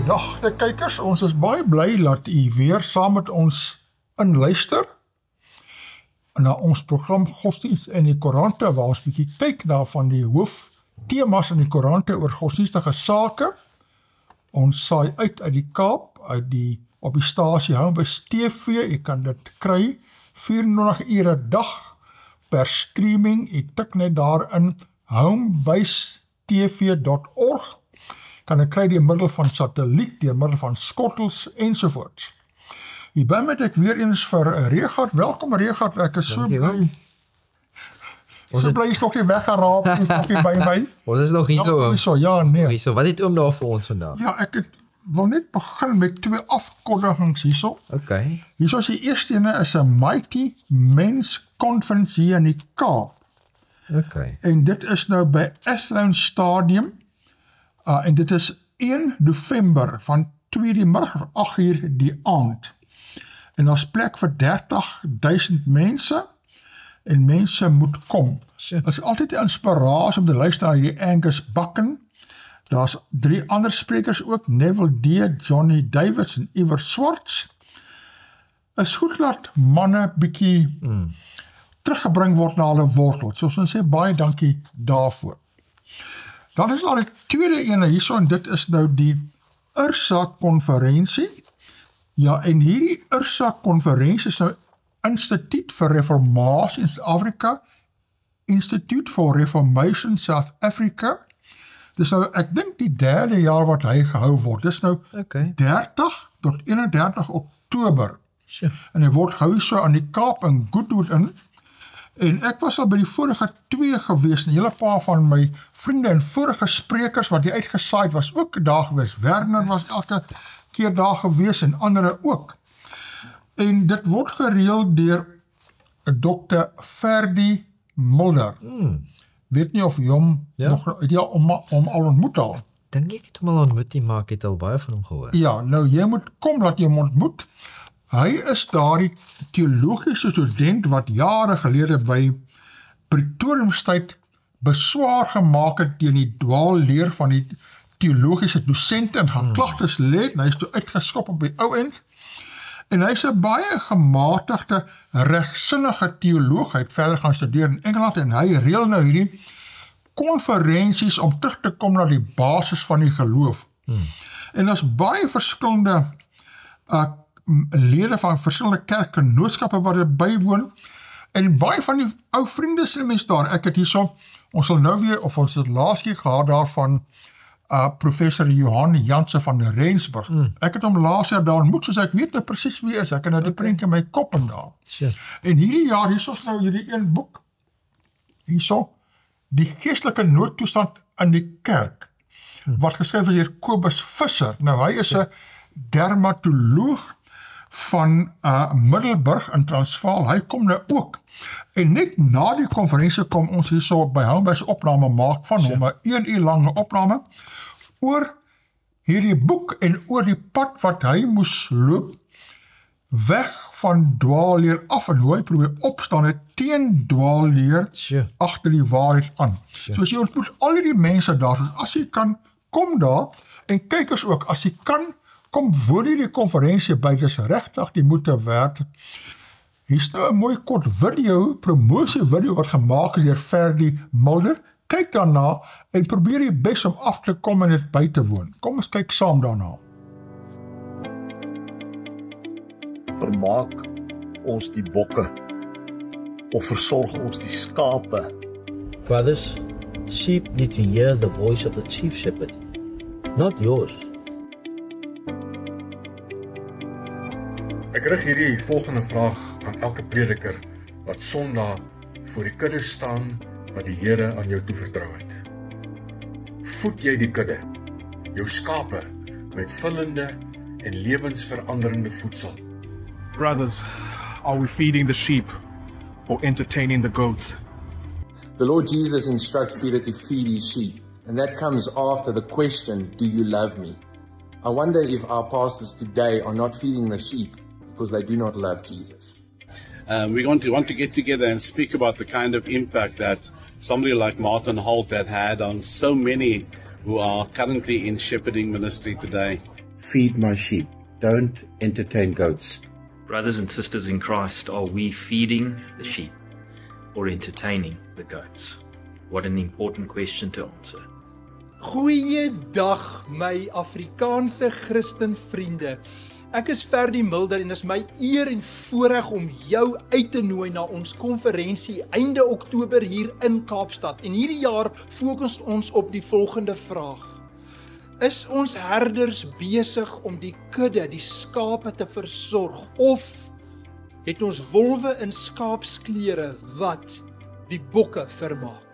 Goeiedag, de kykers. Ons is baie bly dat u weer saam met ons inluister na ons program Godsdienst in die Koerante, waar ons bietjie kyk na van die hooftemas in die Koerante oor godsdienstige sake. Ons saai uit die Kaap, op die stasie Homebase TV. U kan dit kry 24 ure dag per streaming. U tik net daarin homebasetv.org. Kan ek kry die middel van satelliet, die middel van skottels ensovoorts. Hier by met ek weer eens vir Regard. Welkom Regard, ek is so bly. So bly is nog nie weggeraap, is nog nie by my. Ons is nog hier so. Ja, nee. Wat het oom daar vir ons vandag? Ja, ek wil net begin met 2 afkondigings hierso. Okay. Hierso is die eerste ene is 'n Mighty Men's Conference hier in die Kaap. Okay. En dit is nou by Athlone Stadium. En dit is 1 November van 2 die middag 8 uur die aand. En daar's plek vir 30.000 mense en mense moet kom. Dit is altyd 'n inspirasie om te luister na die Angus Buchan. Daar's 3 ander sprekers ook, Neville D, Johnny Davids en Iwer Swarts. Is goed dat manne bietjie teruggebring word na hulle wortels. Soos ons sê, baie dankie daarvoor. Dan is daar die tweede ene hierso, en dit is nou die IRSA-konferensie. Ja, en hierdie IRSA-konferensie is nou Instituut vir Reformatie in Suid-Afrika, Institute for Reformation South Africa. Dis nou, ek dink die 3de jaar wat hy gehou word. Dis nou 30 tot 31 Oktober. En hy word gehou so aan die Kaap in Goodwood in. En ek was al by die vorige 2 gewees, en 'n hele paar van my vriende en vorige sprekers wat die uitgesaai was ook daar gewees. Werner was elke keer daar gewees en ander ook. En dit word gereël deur Dr. Ferdi Mulder. Weet nie of jy hom nog om al ontmoet al. Dink ek het hom al ontmoet, maar ek het al baie van hom gehoor. Ja, nou jy moet kom dat jy hom ontmoet. Hy is daardie teologiese student wat jare gelede by Pretoriumstyd beswaar gemaak het teen die dwaalleer van die teologiese dosente en gaan klagtes lê, en hy is toe uitgeskop op die ou end. En hy is 'n baie gematigde, regsinnige teoloog. Hy het verder gaan studeer in Engeland en hy reël nou hierdie konferensies om terug te kom na die basis van die geloof. En daar's baie verskillende lede van verskillende kerkgenootskappe wat er bywoon, en baie van die ou vriende sê mens daar, ek het hierso, ons sal nou weer, of ons het laas keer gehad daarvan, professor Johan Jansen van Rensburg. Ek het hom laas jaar daar ontmoet, soos ek weet nou presies wie is, ek het nou die prentjie in my kop en daar. En hierdie jaar, hierso is nou hierdie een boek, hierso, die geestelike noodtoestand in die kerk, wat geskryf is deur Kobus Visser. Nou hy is 'n dermatoloog van Middelburg in Transvaal, hy kom nou ook. En net na die konferensie kom ons hierso by Homebase opname maak van hom, 'n 1 uur lange opname, oor hierdie boek en oor die pad wat hy moes loop, weg van dwaalleer af, en hoe hy probeer opstaan het teen dwaalleer agter die waarheid aan. So as jy ontmoet al die mense daar, as jy kan, kom daar, en kykers ook, as jy kan, kom voor die konferensie by, dis regtig die moeite werd. Hier's nou 'n mooi kort video, promosie video wat gemaak is deur Ferdi Mulder. Kyk daarna en probeer jy bes om af te kom en dit by te woon. Kom ons kyk saam daarna. Vermaak ons die bokke of versorg ons die skape? Brothers, sheep need to hear the voice of the chief shepherd, not yours. Ek rig hierdie volgende vraag aan elke prediker wat Sondag voor die kudde staan wat die Here aan jou toevertrou het. Voed jy die kudde, jou skape, met vullende en lewensveranderende voedsel? Brothers, are we feeding the sheep or entertaining the goats? The Lord Jesus instructs Peter to feed his sheep, and that comes after the question, do you love me? I wonder if our pastors today are not feeding the sheep because they do not love Jesus. We want to get together and speak about the kind of impact that somebody like Martin Holt had on so many who are currently in shepherding ministry today. feed my sheep. Don't entertain goats. Brothers and sisters in Christ, are we feeding the sheep or entertaining the goats? What an important question to answer. Goeiedag my Afrikaanse Christen vriende. Ek is Ferdy Mulder en is my eer en voorreg om jou uit te nooi na ons konferensie einde Oktober hier in Kaapstad. En hierdie jaar fokus ons op die volgende vraag. Is ons herders besig om die kudde, die skape te versorg, of het ons wolwe in skaapsklere wat die bokke vermaak?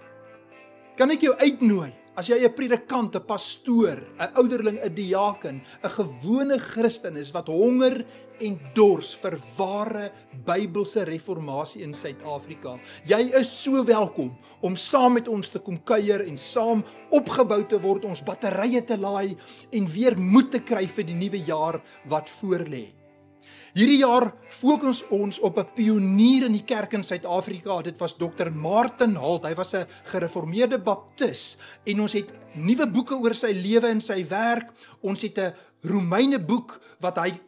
Kan ek jou uitnooi, as jy 'n predikant, 'n pastoor, 'n ouderling, 'n diaken, 'n gewone Christen is wat honger en dors vir ware Bybelse reformatie in Suid-Afrika. Jy is so welkom om saam met ons te kom kuier en saam opgebou te word, ons batterye te laai en weer moed te kry vir die nuwe jaar wat voorlê. Hierdie jaar fokus ons op 'n pionier in die kerk in Suid-Afrika. Dit was Dr. Martin Halt. Hy was 'n gereformeerde baptis en ons het nuwe boeke oor sy lewe en sy werk. Ons het 'n Romeine boek wat hy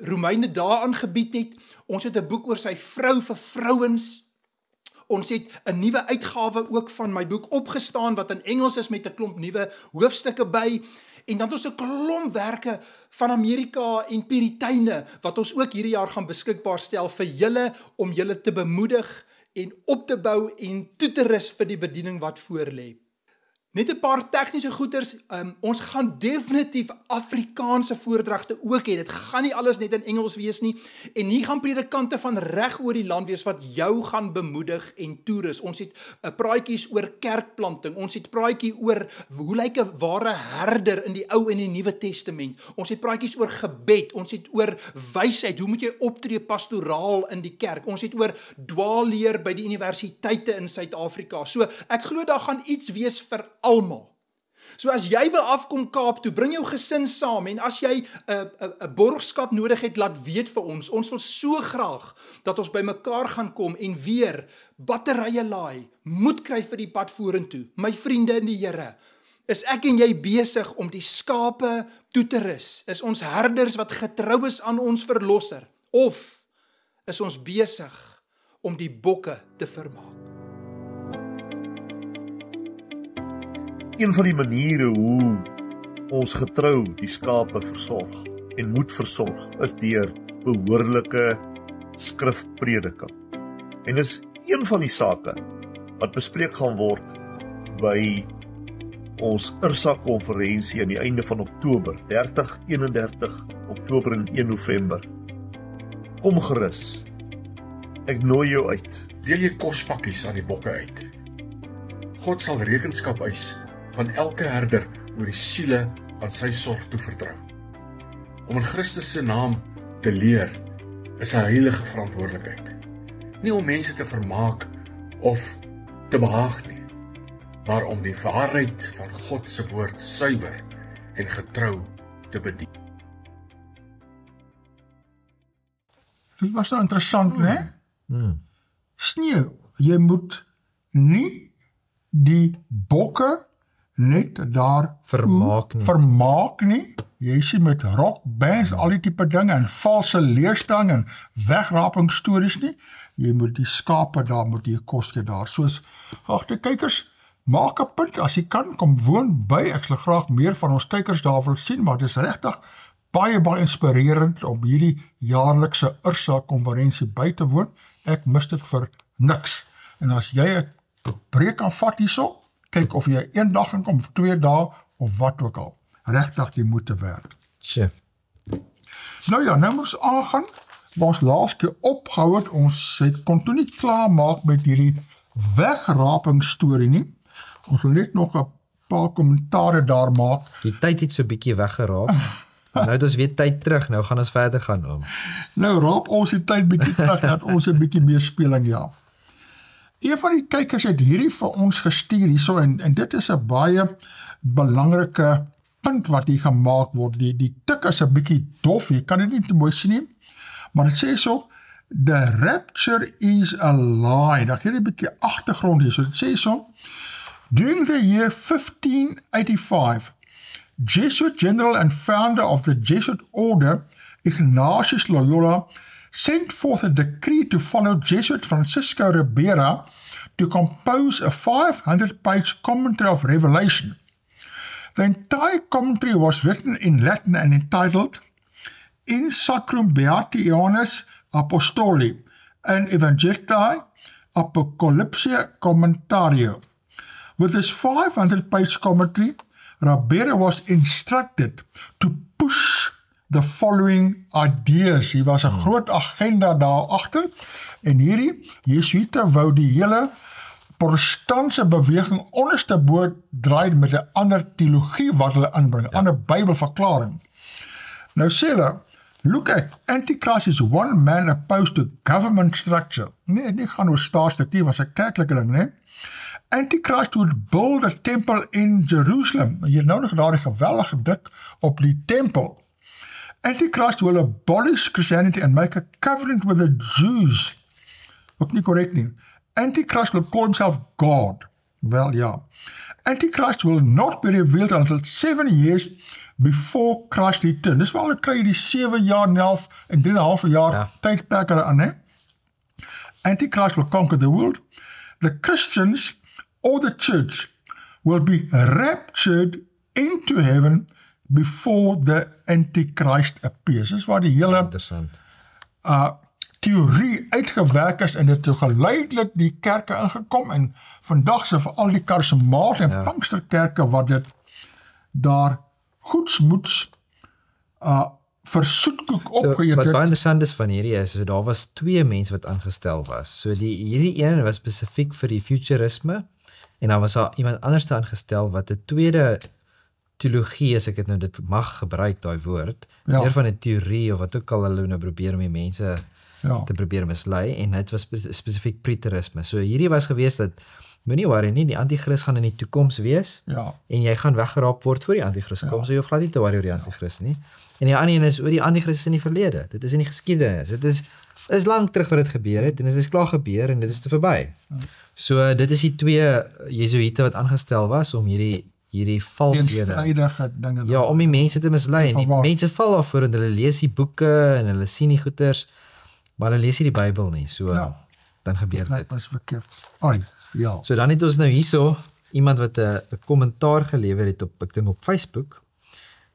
Romeine daar aangebied het. Ons het 'n boek oor sy vrou vir vrouens. Ons het 'n nuwe uitgawe ook van my boek Opgestaan wat in Engels is met 'n klomp nuwe hoofstukke by. En dan het ons 'n klomp werke van Amerika en Purityne wat ons ook hierdie jaar gaan beskikbaar stel vir julle om julle te bemoedig en op te bou en toe te rus vir die bediening wat voorlê. Net 'n paar tegniese goeders, ons gaan definitief Afrikaanse voordragte ook hê. Dit gaan nie alles net in Engels wees nie. En hier gaan predikante van reg oor die land wees wat jou gaan bemoedig en toerus. Ons het praatjies oor kerkplanting. Ons het praatjie oor hoe lyk 'n ware herder in die Ou en die Nuwe Testament. Ons het praatjies oor gebed. Ons het oor wysheid. Hoe moet jy optree pastoraal in die kerk? Ons het oor dwaalleer by die universiteite in Suid-Afrika. So ek glo daar gaan iets wees vir almal. So as jy wil afkom Kaap toe, bring jou gesin saam en as jy 'n borgskap nodig het, laat weet vir ons. Ons wil so graag dat ons by mekaar gaan kom en weer batterye laai, moed kry vir die pad vorentoe. My vriende in die Here, is ek en jy besig om die skape toe te rus? Is ons herders wat getrou is aan ons verlosser? Of is ons besig om die bokke te vermaak? Een van die maniere hoe ons getrou die skape versorg en moet versorg is deur behoorlike skrifprediking. En is een van die sake wat bespreek gaan word by ons IRSA konferensie aan die einde van Oktober, 30, 31 Oktober en 1 November. Kom gerus. Ek nooi jou uit. Deel jy kospakkies aan die bokke uit. God sal rekenskap eis van elke herder oor die siele aan sy sorg toevertrou. Om in Christus se naam te leer is 'n heilige verantwoordelikheid. Nie om mense te vermaak of te behaag nie, maar om die waarheid van God se woord suiwer en getrou te bedien. Dit was nou interessant, né? Sneeu, jy moet nie die bokke net daar vermaak nie. Jy sien met rockbands, al die tipe dinge en valse leerstelling en wegrapingstories nie. Jy moet die skape daar, moet jy kos gee daar. Soos, agte kykers, maak 'n punt as jy kan, kom woon by. Ek sal graag meer van ons kykers daar wil sien, maar dit is regtig baie inspirerend om hierdie jaarlikse IRSA konferensie by te woon. Ek mis dit vir niks. En as jy 'n breek kan vat hierso, kyk of jy 1 dag kan kom, of 2 dae, of wat ook al. Regtig jy moet te werk. Tjie. Nou ja, nou moet ons aangaan, waar ons laas keer opgehou het, ons kon toe nie klaarmaak met hierdie wegrapingstorie nie. Ons wil net nog 'n paar kommentare daar maak. Die tyd het so bietjie weggeraap. Nou het ons weer tyd terug, nou gaan ons verder gaan om. Nou raap ons die tyd bietjie terug, dat ons 'n bietjie meer speling, ja. Een van die kykers het hierdie vir ons gestuur hierso, en dit is 'n baie belangrike punt wat hier gemaak word. Die tik is 'n bietjie dof, jy kan dit nie te mooi sien nie, maar dit sê so, the rapture is a lie. Dan gee jy 'n bietjie agtergrond hier, so dit sê so, during the year 1585, Jesuit general and founder of the Jesuit order, Ignatius Loyola, sent forth a decree to follow Jesuit Francisco Ribera to compose a 500-page commentary of Revelation. The entire commentary was written in Latin and entitled In Sacrum Beatianis Apostoli and Evangelii Apocalypse Commentario. With this 500-page commentary, Ribera was instructed to push the following ideas. Hier was 'n groot agenda daar agter en hierdie Jesuite wou die hele protestantse beweging onderste bo draai met 'n ander teologie wat hulle inbring, 'n ander Bybelverklaring. Nou sê hulle, look at Antichrist is one man opposed to government structure. Nee, nie gaan oor staatsstruktuur, was 'n kerklike ding, nee. Antichrist would build a temple in Jerusalem. Hier nou nog daar die geweldige druk op die tempel. Antichrist will abolish Christianity and make a covenant with the Jews. Ook nie correct nie. Antichrist will call himself God. Wel, ja. Antichrist will not be revealed until 7 years before Christ return. Dis wel, kry jy die 7 jaar en 3,5 jaar tydperk aan, hè? Antichrist will conquer the world. The Christians or the church will be raptured into heaven before the Antichrist appears. Dis waar die hele theorie uitgewerk is en dit toe geleidelik die kerke ingekom en vandag se vir al die karismaat en Pinksterkerke wat dit daar goedsmoeds vir soetkoek opgeëet het. Wat baie interessant is van hierdie is, so daar was 2 mense wat aangestel was. So hierdie een was spesifiek vir die futurisme en dan was daar iemand anders aangestel wat 'n tweede teologie, as ek het nou dit mag gebruik, daai woord, meer van 'n teorie of wat ook al hulle nou probeer om die mense te probeer mislei, en dit was spesifiek preterisme. So hierdie was gewees dat, moenie worry nie, die antichrist gaan in die toekoms wees, en jy gaan weggeraap word voor die antichrist kom, so jy hoef glad nie te worry oor die antichrist nie. En die ander een is oor die antichrist in die verlede, dit is in die geskiedenis, dit is lang terug wat dit gebeur het, en dit is klaar gebeur, en dit is te verby. So dit is die 2 Jesuite wat aangestel was, om hierdie valshede, om die mense te mislei, en die mense val af voor, en hulle lees die boeke, en hulle sien die goeters, maar hulle lees nie die Bybel nie, so dan gebeur dit. So dan het ons nou hierso, iemand wat 'n kommentaar gelewer het op, ek dink op Facebook,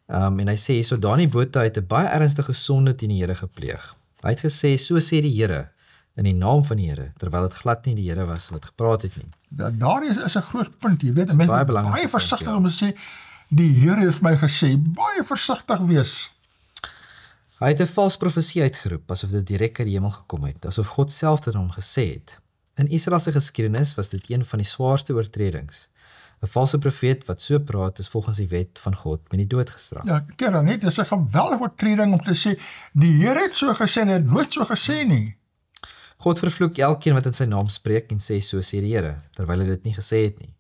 en hy sê, so Dani Botha het 'n baie ernstige sonde teen die Here gepleeg. Hy het gesê, so sê die Here, in die naam van die Here, terwyl dit glad nie die Here was wat gepraat het nie. Daar is 'n groot punt, jy weet, baie versigtig om te sê, die Here het my gesê, baie versigtig wees. Hy het 'n vals profesie uitgeroep, asof dit direk uit die hemel gekom het, asof God self dit hom gesê het. In Israel se geskiedenis was dit een van die swaarste oortredings. 'n Valse profeet wat so praat is volgens die wet van God met die dood gestraf. Ja, kerel, net, dit is 'n geweldige oortreding om te sê, die Here het so gesê en het nooit so gesê nie. God vervloek elkeen wat in sy naam spreek en sê, so sê die Here, terwyl hy dit nie gesê het nie.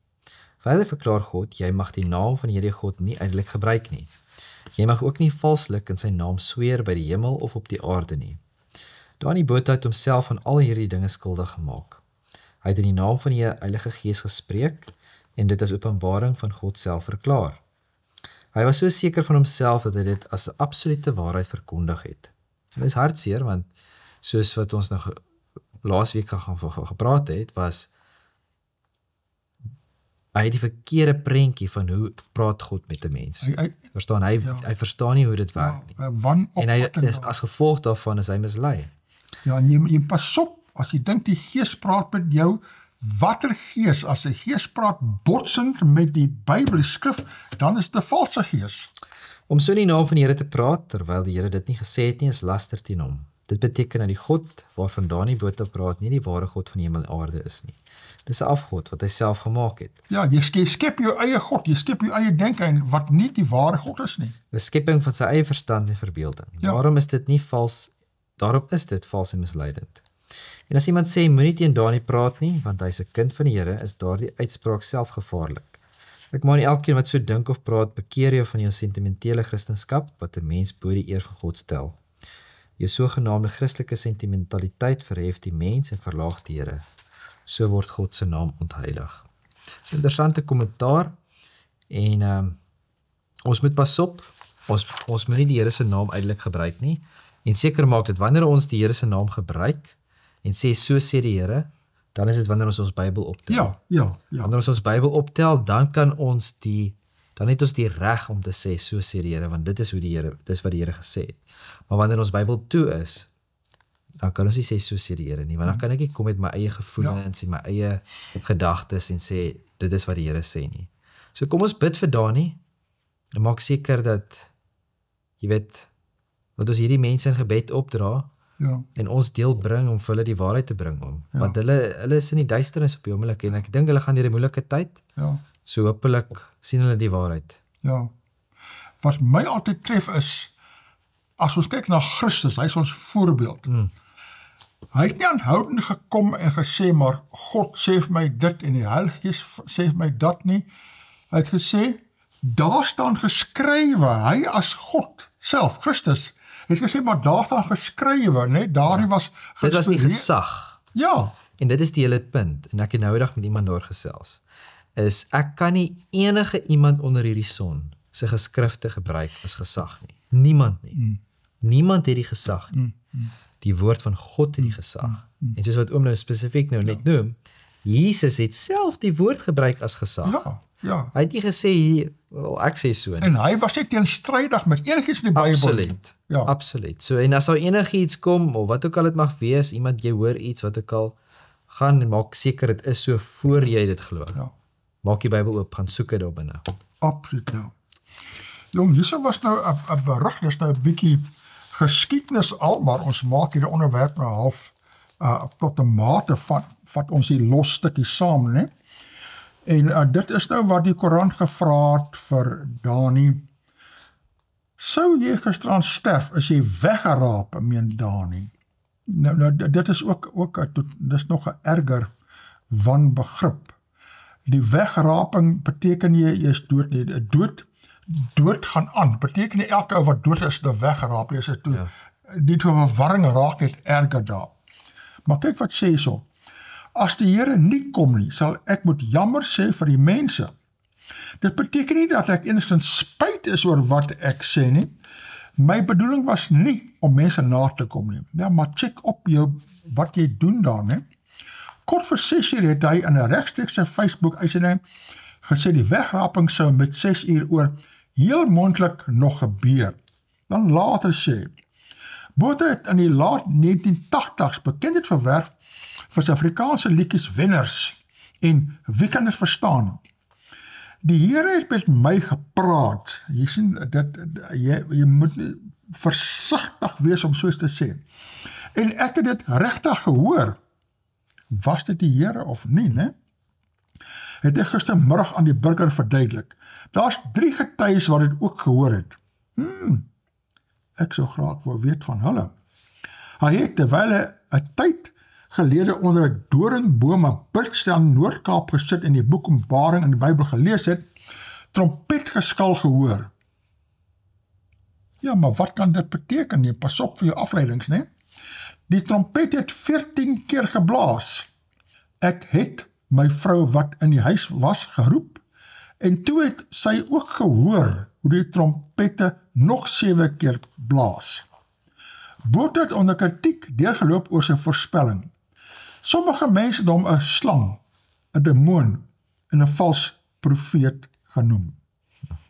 Verder verklaar God, jy mag die naam van die Here God nie uitelik gebruik nie. Jy mag ook nie valslik in sy naam sweer by die hemel of op die aarde nie. Dani Botha het homself aan al hierdie dinge skuldig gemaak. Hy het in die naam van die Heilige Gees gespreek en dit as openbaring van God self verklaar. Hy was so seker van homself dat hy dit as 'n absolute waarheid verkondig het. En dit is hartseer, want soos wat ons nou laasweek gepraat het, was hy het die verkeerde prentjie van hoe praat God met 'n mens. Verstaan, hy verstaan nie hoe dit werk nie. En hy is, as gevolg daarvan is hy mislei. Ja, en jy pas op, as jy dink die Gees praat met jou, watter gees, as die Gees praat botsend met die Bybel, die skrif, dan is dit 'n valse gees. Om so in die naam van die Here te praat, terwyl die Here dit nie gesê het nie, is laster teen hom. Dit beteken dat die God waarvan Dani Botha praat nie die ware God van hemel en aarde is nie. Dis 'n afgod wat hy self gemaak het. Ja, jy skep jou eie God, jy skep jou eie denke en wat nie die ware God is nie. 'n Skepping van sy eie verstand en verbeelding. Ja. Daarom is dit vals en misleidend. En as iemand sê, moenie teen Dani praat nie, want hy is 'n kind van die Here, is daardie uitspraak self gevaarlik. Ek maan elkeen wat so dink of praat, bekeer jou van jou sentimentele Christenskap, wat 'n mens bo die eer van God stel. Jou sogenaamde Christelike sentimentaliteit verhef die mens en verlaag die Here. So word God se naam ontheilig. Interessante kommentaar, en ons moet pas op, ons moet nie die Here se naam uitelik gebruik nie, en seker maak dat wanneer ons die Here se naam gebruik, en sê, so sê die Here, dan is dit wanneer ons Bybel optel. Ja. Wanneer ons Bybel optel, dan kan ons dan het ons die reg om te sê, so sê die Here, want dit is wat die Here gesê het. Maar wanneer ons Bybel toe is, dan kan ons nie sê, so sê die Here nie, want dan kan ek nie kom met my eie gevoelens en my eie gedagtes en sê, dit is wat die Here sê nie. So kom ons bid vir Dani, en maak seker dat, jy weet, dat ons hierdie mense in gebed opdra, en ons deel bring om vir hulle die waarheid te bring om. Want hulle is in die duisternis op die oomblik, en ek dink hulle gaan deur 'n moeilike tyd, so hopelik sien hulle die waarheid. Ja, wat my altyd tref is, as ons kyk na Christus, hy is ons voorbeeld. Hy het nie aanhoudend gekom en gesê, maar God sê vir my dit, en die Heilige Gees sê vir my dat nie. Hy het gesê, daar staan geskrywe, hy as God self, Christus, het gesê, maar daar staan geskrywe, nee, daarin was dit was die gesag. Ja. En dit is die hele punt, en ek het nou eendag met iemand daar gesels, is, ek kan nie enige iemand onder hierdie son sy geskrifte gebruik as gesag nie. Niemand nie. Niemand het die gesag nie. Die woord van God het die gesag. En soos wat oom nou spesifiek nou net noem, Jesus het self die woord gebruik as gesag. Ja. Hy het nie gesê, ek sê so nie. En hy was nie teenstrydig met enigiets in die Bybel. Absoluut. Ja. Absoluut. So, en as daar enigiets kom, of wat ook al het mag wees, iemand jy hoor iets, wat ook al, gaan en maak seker het is so voor jy dit glo. Ja. Maak die Bybel oop, gaan soek dit daar binne. Absoluut, ja. Jong, hierso was nou 'n berig, dis nou 'n bietjie geskiedenis al, maar ons maak hierdie onderwerp nou half tot 'n mate vat ons die los stukkie saam, né? En dit is nou wat die Koran gevra het vir Dani. Sou jy gisteraan sterf, is jy weggeraap, meen Dani. Nou dit is ook dis nog 'n erger wanbegrip. Die wegraping beteken jy is dood nie. Dood gaan aan. Beteken nie elke ou wat dood is, nou weggeraap is. Die verwarring raak net erger daar. Maar kyk wat sê so. As die Here nie kom nie, sal ek moet jammer sê vir die mense. Dit beteken nie dat ek enigstens spyt is oor wat ek sê nie. My bedoeling was nie om mense na te kom nie. Ja, maar check op jou wat jy doen daar, né? Kort voor 6 uur het hy in 'n regstreekse Facebook-uitsending gesê die wegraping sou met 6 uur oor heel moontlik nog gebeur. Dan later sê, Botha het in die laat 1980s bekendheid verwerf vir sy Afrikaanse liedjies Wenners en Wie kan dit verstaan? Die Here het met my gepraat. Jy sien, jy moet versigtig wees om soos te sê. En ek het dit regtig gehoor. Was dit die Here of nie, né? Het ek gistermiddag aan die burger verduidelik. Daar's 3 getuies wat dit ook gehoor het. Ek sou graag wou weet van hulle. Hy het terwyl hy 'n tyd gelede onder 'n doringboom in Piltston, Noord-Kaap gesit en die boek Openbaring in die Bybel gelees het, trompetgeskal gehoor. Ja, maar wat kan dit beteken? Jy pas op vir jou afleidings, né? Die trompet het 14 keer geblaas. Ek het my vrou wat in die huis was geroep, en toe het sy ook gehoor hoe die trompette nog 7 keer blaas. Botha het onder kritiek deurgeloop oor sy voorspelling. Sommige mense het hom 'n slang, 'n demoon en 'n vals profeet genoem.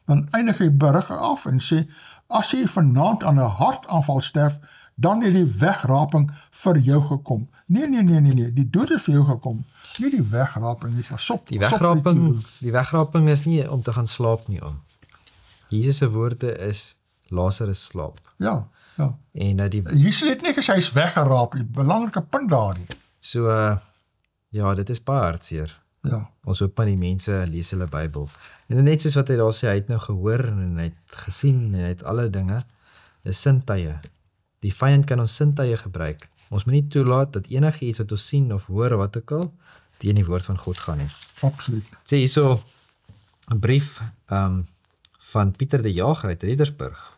Dan eindig hy berig af en sê, as jy vanaand aan 'n hartaanval sterf, dan het die wegraping vir jou gekom. Nee, die dood het vir jou gekom. Nie die wegraping nie, Die wegraping is nie om te gaan slaap nie om. Jesus se woorde is, Lazarus slaap. Ja. En Jesus het nie gesê hy is weggeraap, die belangrike punt daarin. So, ja, dit is baie hartseer. Ja. Ons hoop aan die mense lees hulle Bybel. En net soos wat hy daar sê, hy het nou gehoor en hy het gesien en hy het alle dinge, is sintuie. Die vyand kan ons sintuie gebruik. Ons moet nie toelaat dat enige iets wat ons sien of hoor of wat ook al, teen die woord van God gaan nie. Absoluut. Het sê hierso 'n brief van Pieter de Jager uit Reddersburg.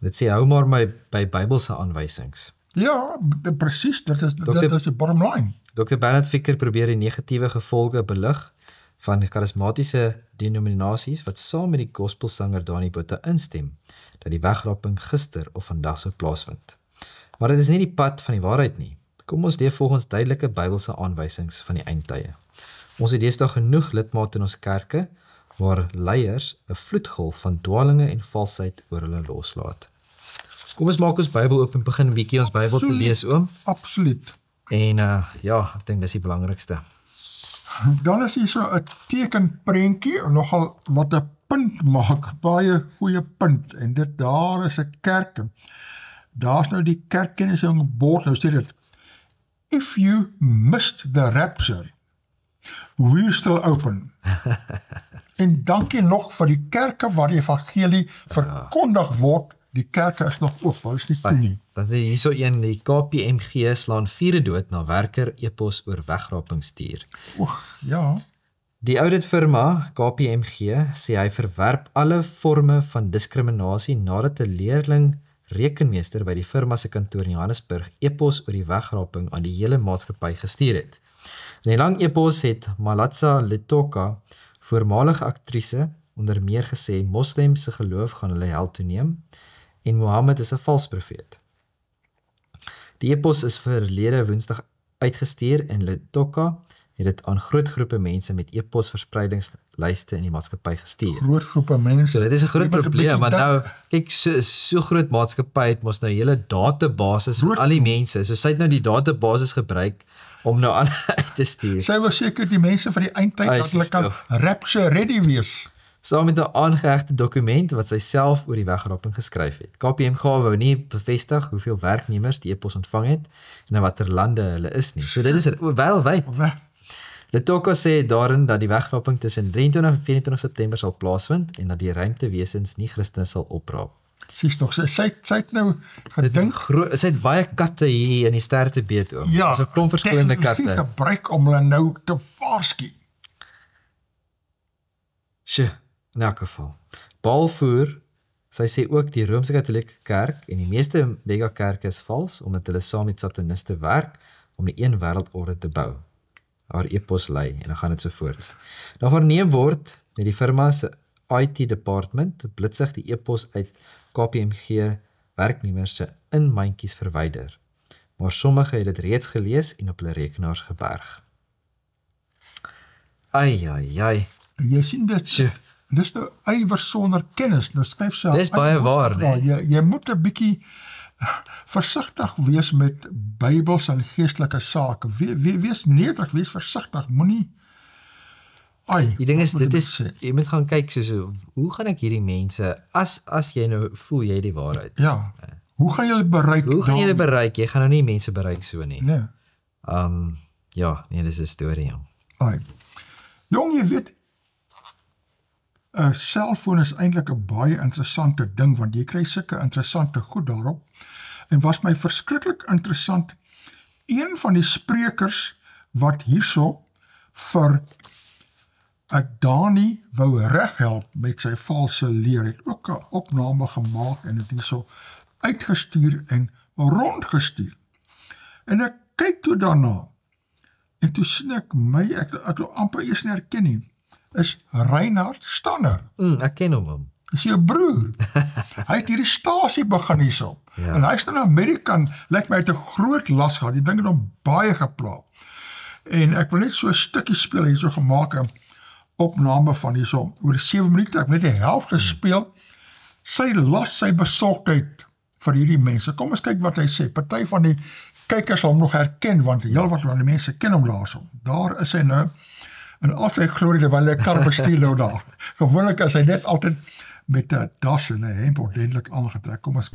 Dit sê, hou maar by Bybelse aanwysings. Ja, presies, dit is die bottom line. Dr. Bernard Fikker probeer die negatiewe gevolge belig van die charismatiese denominasies wat saam met die gospelsanger Dani Botha instem, dat die wegraping gister of vandag sou plaasvind. Maar dit is nie die pad van die waarheid nie. Kom ons leef volgens duidelike Bybelse aanwysings van die eindtye. Ons het deesdae genoeg lidmate in ons kerke, waar leiers 'n vloedgolf van dwalinge en valsheid oor hulle loslaat. Kom ons maak ons Bybel oop en begin 'n bietjie ons Bybel te lees, oom. Absoluut. En ja, ek dink dis die belangrikste. Dan is hier so 'n tekenprentjie, nogal wat 'n punt maak, baie goeie punt, en daar is 'n kerk, daar's nou die kerkkennis op bord, nou sê dit, if you missed the rapture, we're still open. En dankie nog vir die kerke waar die evangelie verkondig word, die kerke is nog oop, hulle is nie toe nie. Dan het hier so een, die KPMG slaan 4 dood na werker epos oor wegraping stuur. Ja. Die auditfirma KPMG sê hy verwerp alle forme van diskriminasie nadat 'n leerling rekenmeester by die firma se kantoor in Johannesburg epos oor die wegraping aan die hele maatskappy gestuur het. In die lang epos het Malatsa Letoka, voormalige aktrise, onder meer gesê moslems se geloof gaan hulle hel toeneem en Mohammed is 'n vals profeet. Die epos is verlede Woensdag uitgestuur en Letoka het dit aan groot groepe mense met e-pos verspreidingslyste in die maatskappy gestuur. Groot groepe mense. So dit is 'n groot probleem, maar nou, kyk, so groot maatskappy het mos nou 'n hele databasis van al die mense, so sy het nou die databasis gebruik om nou aan uit te stuur. Sy was seker die mense van die eindtyd dat hulle kan rapture ready wees. Saam met 'n aangehegte dokument wat sy self oor die wegraping geskryf het. KPMG wou nie bevestig hoeveel werknemers die e-pos ontvang het en in watter lande hulle is nie. So dit is wêreldwyd. Letoka sê daarin dat die wegraping tussen 23 en 24 September sal plaasvind en dat die ruimtewesens nie Christene sal opraap. Sies nog, sy het nou gedink, sy het baie katte hier in die sterrebeet oom. Ja, so 'n klomp verskillende katte gebruik om hulle nou te waarsku. In elk geval. Balvoer, sy sê ook die Rooms-Katolieke Kerk en die meeste megakerke is vals omdat hulle saam met sataniste werk om die een wêreldorde te bou. Haar e-pos lei en dan gaan dit so voort. Dan verneem word dat die firma se IT department blitsig die e-pos uit KPMG werknemers se inmandjies verwyder. Maar sommige het dit reeds gelees en op hulle rekenaars geberg. Ai. Jy sien dit. Dis nou ywer sonder kennis. Nou skryf sy. Dis baie waar, nee. Jy moet 'n bietjie versigtig wees met Bybels en geestelike sake. Wees nederig, wees versigtig, moenie. Die ding is, jy moet gaan kyk soos, hoe gaan ek hierdie mense, as jy nou voel jy die waarheid. Ja, hoe gaan jy bereik? Hoe gaan jy bereik? Jy gaan nou nie mense bereik so nie. Nee. Ja, nee, dis 'n storie, jong. Jong, jy weet, 'n selfoon is eintlik 'n baie interessante ding, want jy kry sulke interessante goed daarop, en was my verskriklik interessant, een van die sprekers, wat hierso, vir Dani wou reghelp met sy valse leer, het ook 'n opname gemaak, en het hierso uitgestuur, en rondgestuur, en ek kyk toe daarna, en toe sien ek ek amper eers nie herken nie, is Reinhard Stanner. Ek ken hom. Is jou broer. Hy het hierdie stasie begin hierso. Ja. En hy is nou in Amerika, lyk my het 'n groot las gehad, die ding het hom baie gepla. En ek wil net so 'n stukkie speel, hierso gemaak 'n opname van hierso, oor 7 minute, ek wil net die helfte speel. Sy las sy besorgdheid vir hierdie mense. Kom ons kyk wat hy sê. Party van die kykers sal hom nog herken, want heel wat van die mense ken hom daarso. Daar is hy nou, en al sy glorie, terwyl hy kar bestuur nou daar. Gewoonlik is hy net altyd met 'n das en 'n hemp ordentlik aangetrek. Kom ons.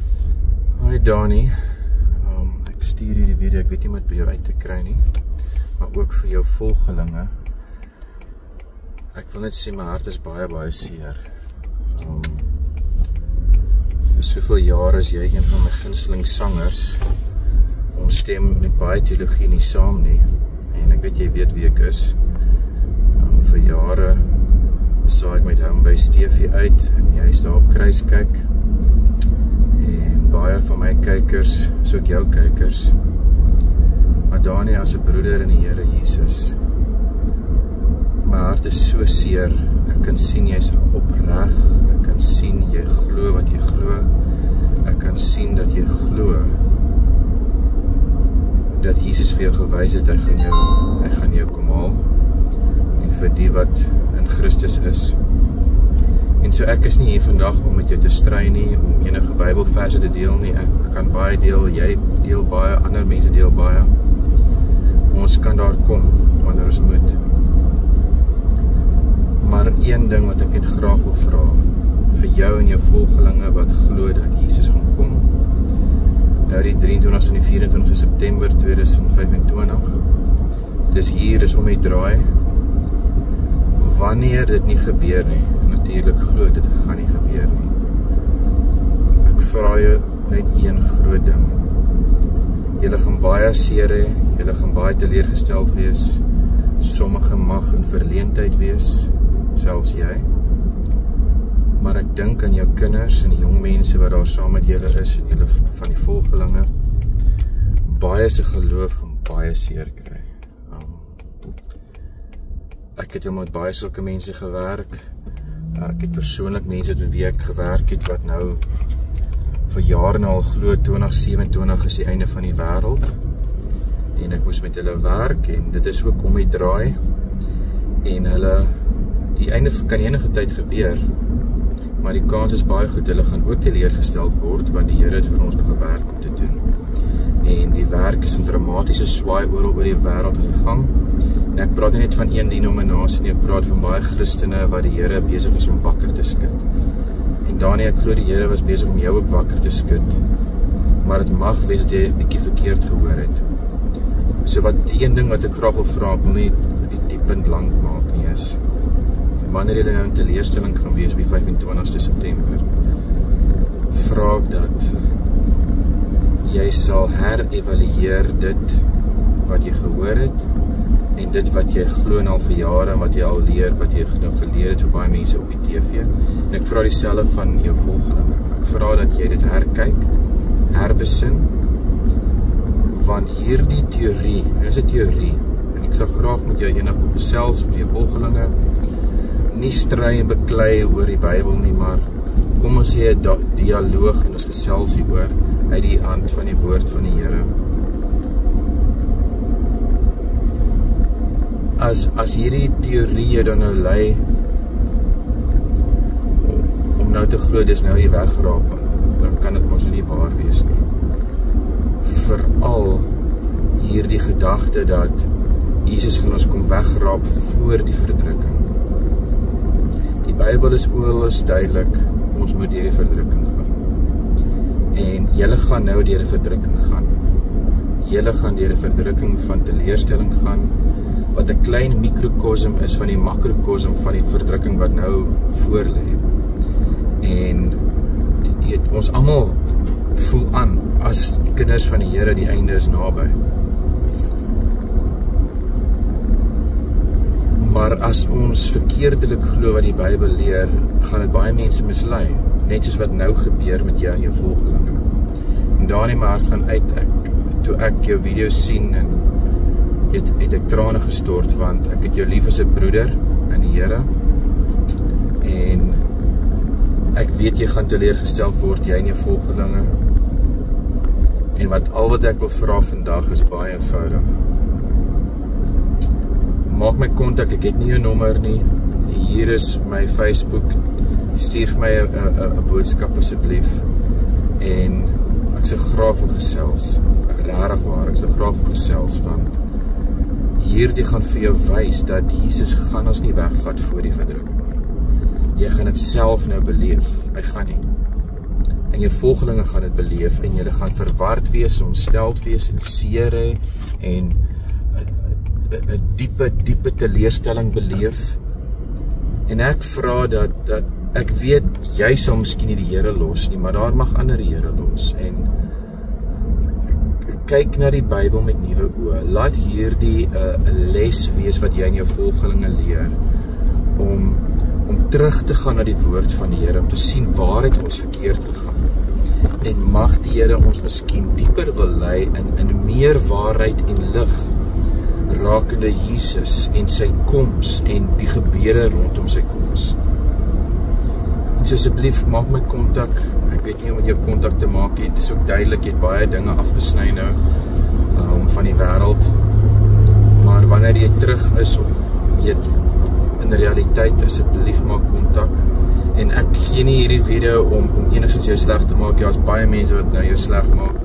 Hi Dani. Ek stuur hierdie video, ek weet nie wat by jou uit te kry nie, maar ook vir jou volgelinge. Ek wil net sê my hart is baie seer. Vir soveel jare is jy een van my gunsteling sangers. Ons stem met baie teologie nie saam nie, en ek weet jy weet wie ek is. Vir jare saai ek met hom by TV uit, en jy is daar op Kruiskyk, en baie van my kykers, so ook jou kykers, maar Dani as 'n broeder in die Here Jesus, my hart hart is so seer. Ek kan sien jy's opreg. Ek kan sien jy glo wat jy glo. Ek kan sien dat jy glo dat Jesus vir jou gewys het, hy gaan jou kom haal. En vir die wat in Christus is. En so ek is nie hier vandag om met jou te stry nie, om enige Bybelverse te deel nie. Ek kan baie deel, jy deel baie, ander mense deel baie. Ons kan daar kom wanneer ons moet. Maar een ding wat ek net graag wil vra, vir jou en jou volgelinge wat glo dat Jesus gaan kom, nou die 23 en die 24 September 2025, dis hier, dis om die draai, wanneer dit nie gebeur nie, natuurlijk glo dit gaan nie gebeur nie, ek vra jou net een groot ding, julle gaan baie seer hê, julle gaan baie teleurgesteld wees, sommige mag in verleentheid wees, selfs jy, maar ek dink aan jou kinders en die jong mense wat daar saam met julle is, en julle van die volgelinge, baie se geloof gaan baie seer kry. Ek het met baie sulke mense gewerk, ek het persoonlik mense met wie ek gewerk het, wat nou vir jare al glo 2027 is die einde van die wêreld, en ek moes met hulle werk, en dit is ook om die draai, en hulle, die einde kan enige tyd gebeur, maar die kans is baie goed, hulle gaan ook teleurgesteld word, want die Here het vir ons nog 'n werk om te doen. En die werk is 'n dramatiese swaai oor die wêreld aan die gang. En ek praat nie net van een denominasie nie, ek praat van baie Christene wat die Here besig is om wakker te skud. En Danie, ek glo die Here was besig om jou ook wakker te skud, maar het mag wees dat jy 'n bietjie verkeerd gehoor het. So wat die een ding wat ek graag wil vra, ek wil nie die punt lank maak nie, is wanneer jy nou in teleurstelling gaan wees op die 25 September, vra ek dat jy sal herevalueer dit wat jy gehoor het, en dit wat jy glo al vir jare, en wat jy al leer, wat jy nou geleer het vir baie mense op die TV, en ek vra dieselfde van jou volgelinge, ek vra dat jy dit herkyk, herbesin, want hierdie teorie, dit is 'n teorie, en ek sal graag met jou eendag wil gesels, met jou volgelinge, nie stry en beklei oor die Bybel nie, maar kom ons sê 'n dialoog en ons gesels hieroor uit die hand van die woord van die Here. As hierdie teorie dan nou lei om nou te glo dis nou die wegraap, dan kan dit mos nie waar wees nie. Veral hierdie gedagte dat Jesus gaan ons kom wegraap voor die verdrukking. Die Bybel is oorals duidelik, ons moet deur die verdrukking gaan. En julle gaan nou deur die verdrukking gaan. Julle gaan deur die verdrukking van teleurstelling gaan, wat 'n klein mikrokosm is van die makrokosm van die verdrukking wat nou voorlê. En ons almal voel aan as kinders van die Here, die einde is naby. Maar as ons verkeerdelik glo wat die Bybel leer, gaan dit baie mense mislei, net soos wat nou gebeur met jou en jou volgelinge. En daar in my hart gaan uit, toe ek jou video sien, en het ek trane gestort, want ek het jou lief as 'n broeder in die Here, en ek weet jy gaan teleurgesteld word, jy en jou volgelinge, en al wat ek wil vra vandag is baie eenvoudig. Maak my kontak, ek het nie jou nommer nie, hier is my Facebook, stuur vir my 'n boodskap asseblief, en ek sal graag wil gesels, regtig waar, ek sal graag wil gesels, want hierdie gaan vir jou wys dat Jesus gaan ons nie wegvat voor die verdrukking nie. Jy gaan dit self nou beleef, hy gaan nie. En jou volgelinge gaan dit beleef, en julle gaan verward wees, ontsteld wees, en seer hê, en 'n diepe teleurstelling beleef. En ek vra dat ek weet, jy sal miskien nie die Here los nie, maar daar mag ander die Here los, en kyk na die Bybel met nuwe oë. Laat hierdie 'n les wees wat jy en jou volgelinge leer, om terug te gaan na die woord van die Here, om te sien waar het ons verkeerd gegaan. En mag die Here ons miskien dieper wil lei in meer waarheid en lig rakende Jesus en sy koms en die Here rondom sy koms. En so asseblief, maak my kontak. Ek weet nie om met jou kontak te maak nie. Dit is ook duidelik, jy het baie dinge afgesny nou van die wêreld. Maar wanneer jy terug is in realiteit, asseblief maak kontak. En ek gee nie hierdie video om enigstens jou sleg te maak. Ja, is baie mense wat nou jou sleg maak.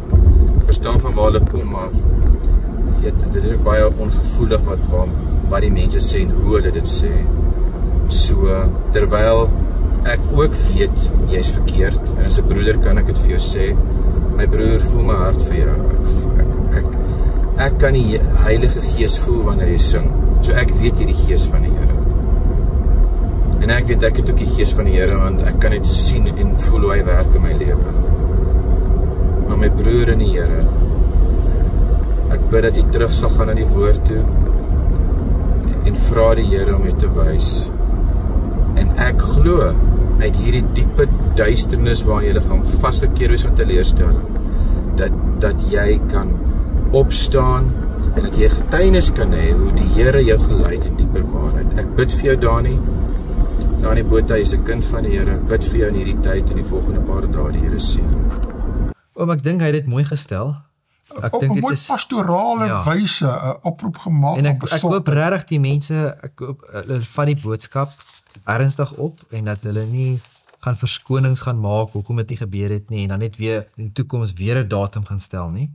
Ek verstaan van waar hulle kom, maar dit is ook baie ongevoelig wat die mense sê en hoe hulle dit sê. So, terwyl ek ook weet, jy is verkeerd, en as 'n broeder kan ek dit vir jou sê, my broer, voel my hart vir jou. Ek kan die Heilige Gees voel wanneer jy sing. So ek weet jy die Gees van die Here. En ek weet ek het ook die Gees van die Here, want ek kan dit sien en voel hoe hy werk in my lewe. Maar my broer in die Here, ek bid dat jy terug sal gaan na die woord toe en vra die Here om jou te wys. En ek glo uit hierdie diepe duisternis waarin jy gaan vasgekeer wees van teleurstelling, dat jy kan opstaan en dat jy getuienis kan hê hoe die Here jou gelei het in dieper waarheid. Ek bid vir jou, Dani Botha, jy is 'n kind van die Here. Ek bid vir jou in hierdie tyd en die volgende paar dae die Here sien. Ek dink hy het dit mooi gestel. Op 'n mooi pastorale wyse 'n oproep gemaak. En ek hoop regtig die mense, hulle vat die boodskap ernstig op en dat hulle nie gaan verskonings gaan maak hoekom dit nie gebeur het nie en dan net weer in die toekoms weer 'n datum gaan stel nie.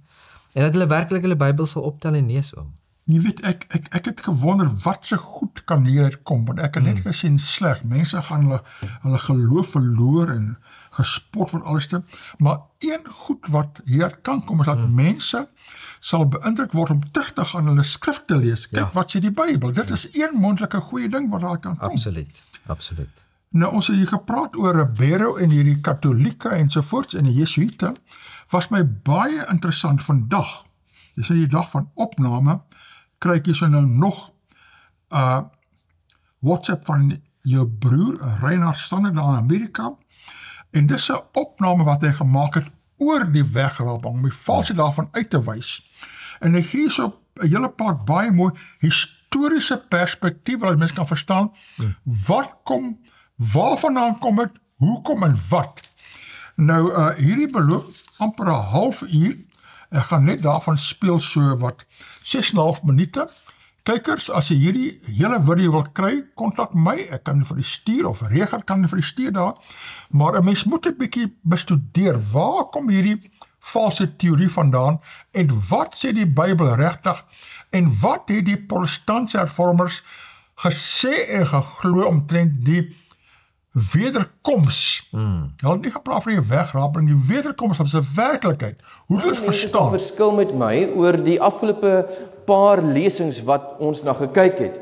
En dat hulle werklik hulle Bybel sal optel en lees om. Jy weet, ek het gewonder wat se goed kan hieruit kom, want ek het net gesien sleg. Mense gaan hulle geloof verloor en gespot van alles te. Maar een goed wat hier kan kom is dat mense sal beïndruk word om terug te gaan hulle skrif te lees. Kyk wat sê die Bybel. Dit is een moontlike goeie ding wat daar kan kom. Absoluut. Nou ons het hier gepraat oor Ribeiro en hierdie Katolieke ensovoorts en die Jesuïte. Was my baie interessant vandag. Dis in die dag van opname kry ek so nou nog WhatsApp van jou broer Reinhard Stander daar in Amerika. En dis 'n opname wat hy gemaak het oor die wegrabing om die valsheid daarvan uit te wys. En hy gee so 'n hele paar baie mooi historiese perspektief wat mense kan verstaan. Waarvandaan kom dit, hoekom en wat? Nou hierdie beloop amper 'n halfuur. Ek gaan net daarvan speel so wat 6,5 minute. Kykers, as jy hierdie hele video wil kry, kontak my. Ek kan vir die stuur of Reger kan vir die stuur daar. Maar 'n mens moet 'n bietjie bestudeer. Waar kom hierdie valse teorie vandaan en wat sê die Bybel regtig en wat het die protestantse hervormers gesê en geglo omtrent die wederkoms. Hulle het nie gepraat van die wegrabing, die wederkoms is 'n werklikheid. Hoe dit verstaan? Dit verskil met my oor die afgelope paar lesings wat ons na gekyk het.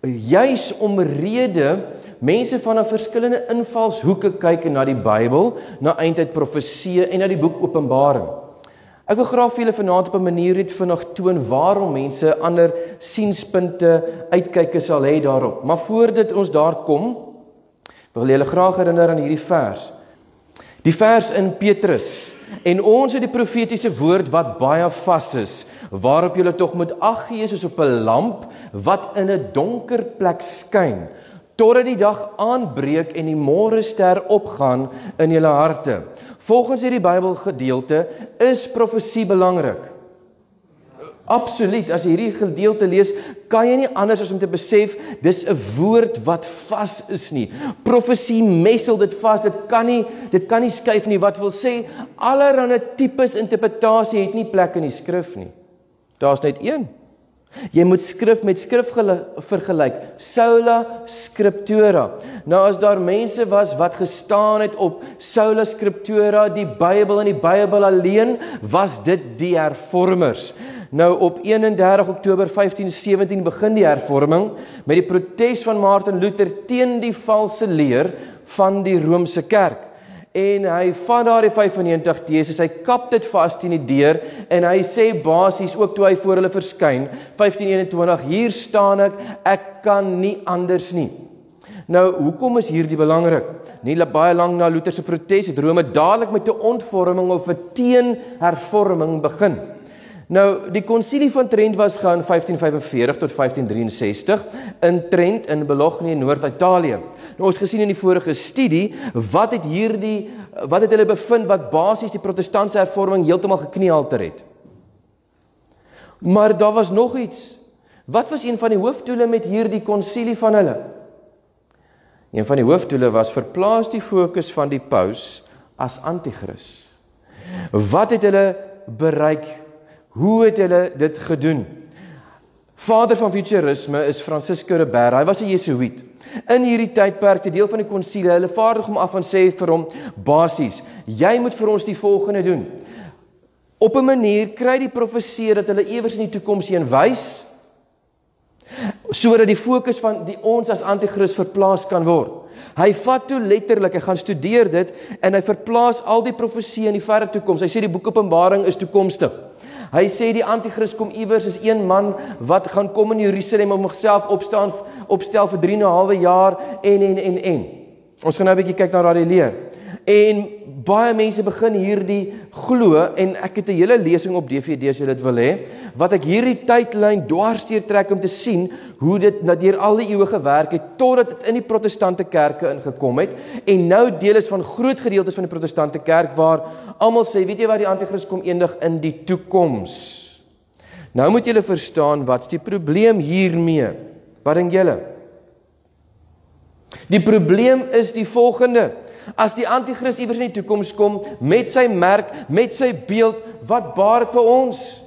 Juis omrede mense van 'n verskillende invalshoeke kyk na die Bybel, na eindtyd profeseë en na die boek Openbaring. Ek wil graag vir julle vanaand op 'n manier net vinnig toon waarom mense ander sienspunte uitkyke sal hê daarop. Maar voordat ons daar kom, wil julle graag herinner aan hierdie vers. Die vers in Petrus. En ons het die profetiese woord wat baie vas is, waarop julle tog moet ag gee soos op 'n lamp wat in 'n donker plek skyn, totdat die dag aanbreek en die môrester opgaan in julle harte. Volgens hierdie Bybelgedeelte is profesie belangrik. Absoluut, as jy hierdie gedeelte lees, kan jy nie anders as om te besef, dis 'n woord wat vas is nie. Profesie messel dit vas, dit kan nie skuif nie, wat wil sê, allerhande tipes interpretasie het nie plek in die skrif nie. Daar's net een. Jy moet skrif met skrif vergelyk, sola scriptura. Nou as daar mense was wat gestaan het op sola scriptura, die Bybel en die Bybel alleen, was dit die hervormers. Nou op 31 Oktober 1517 begin die hervorming met die protes van Martin Luther teen die valse leer van die Romeinse kerk. En hy vat daar die 95 teses, hy kap dit vas teen die deur en hy sê basies ook toe hy voor hulle verskyn, 1521, hier staan ek kan nie anders nie. Nou, hoekom is hierdie belangrik? Nie baie lank na Luther se protes het Rome dadelik met 'n ontvorming of 'n teenhervorming begin. Nou, die konsilie van Trent was gaan 1545 tot 1563 in Trent in Bologna in Noord-Italië. Nou, ons gesien in die vorige studie, wat het hulle bevind wat basies die protestantse hervorming heeltemal gekniehalter het. Maar daar was nog iets. Wat was een van die hoofdoele met hierdie konsilie van hulle? Een van die hoofdoele was verplaas die fokus van die paus as anti-kris. Wat het hulle bereik? Hoe het hulle dit gedoen? Vader van futurisme is Francisco de Berra. Hy was 'n Jesuïet. In hierdie tydperk, te deel van die konsilie, hulle vaardig hom af en sê vir hom, basies, jy moet vir ons die volgende doen. Op 'n manier kry die profeseë dat hulle ewers in die toekoms heen wys, sodat die fokus van ons as anti-kris verplaas kan word. Hy vat toe letterlik, hy gaan studeer dit, en hy verplaas al die profeseë in die verre toekoms. Hy sê die boek Openbaring is toekomstig. Hy sê die anti-kris kom iewers is een man wat gaan kom in Jerusalem om homself opstel vir 3,5 jaar en. Ons gaan nou 'n bietjie kyk na daardie leer. En baie mense begin hierdie glo, en ek het 'n hele lesing op DVD as jy dit wil hê, wat ek hierdie tydlyn dwarsteer trek om te sien hoe dit deur al die eeue gewerk het totdat dit in die protestante kerke ingekom het en nou deel is van groot gedeeltes van die protestante kerk waar almal sê, weet jy wat, die anti-kris kom eendag in die toekoms. Nou moet julle verstaan, wat's die probleem hiermee? Wat dink julle? Die probleem is die volgende. As die anti-kris iewers in die toekoms kom, met sy merk, met sy beeld, wat baar dit vir ons?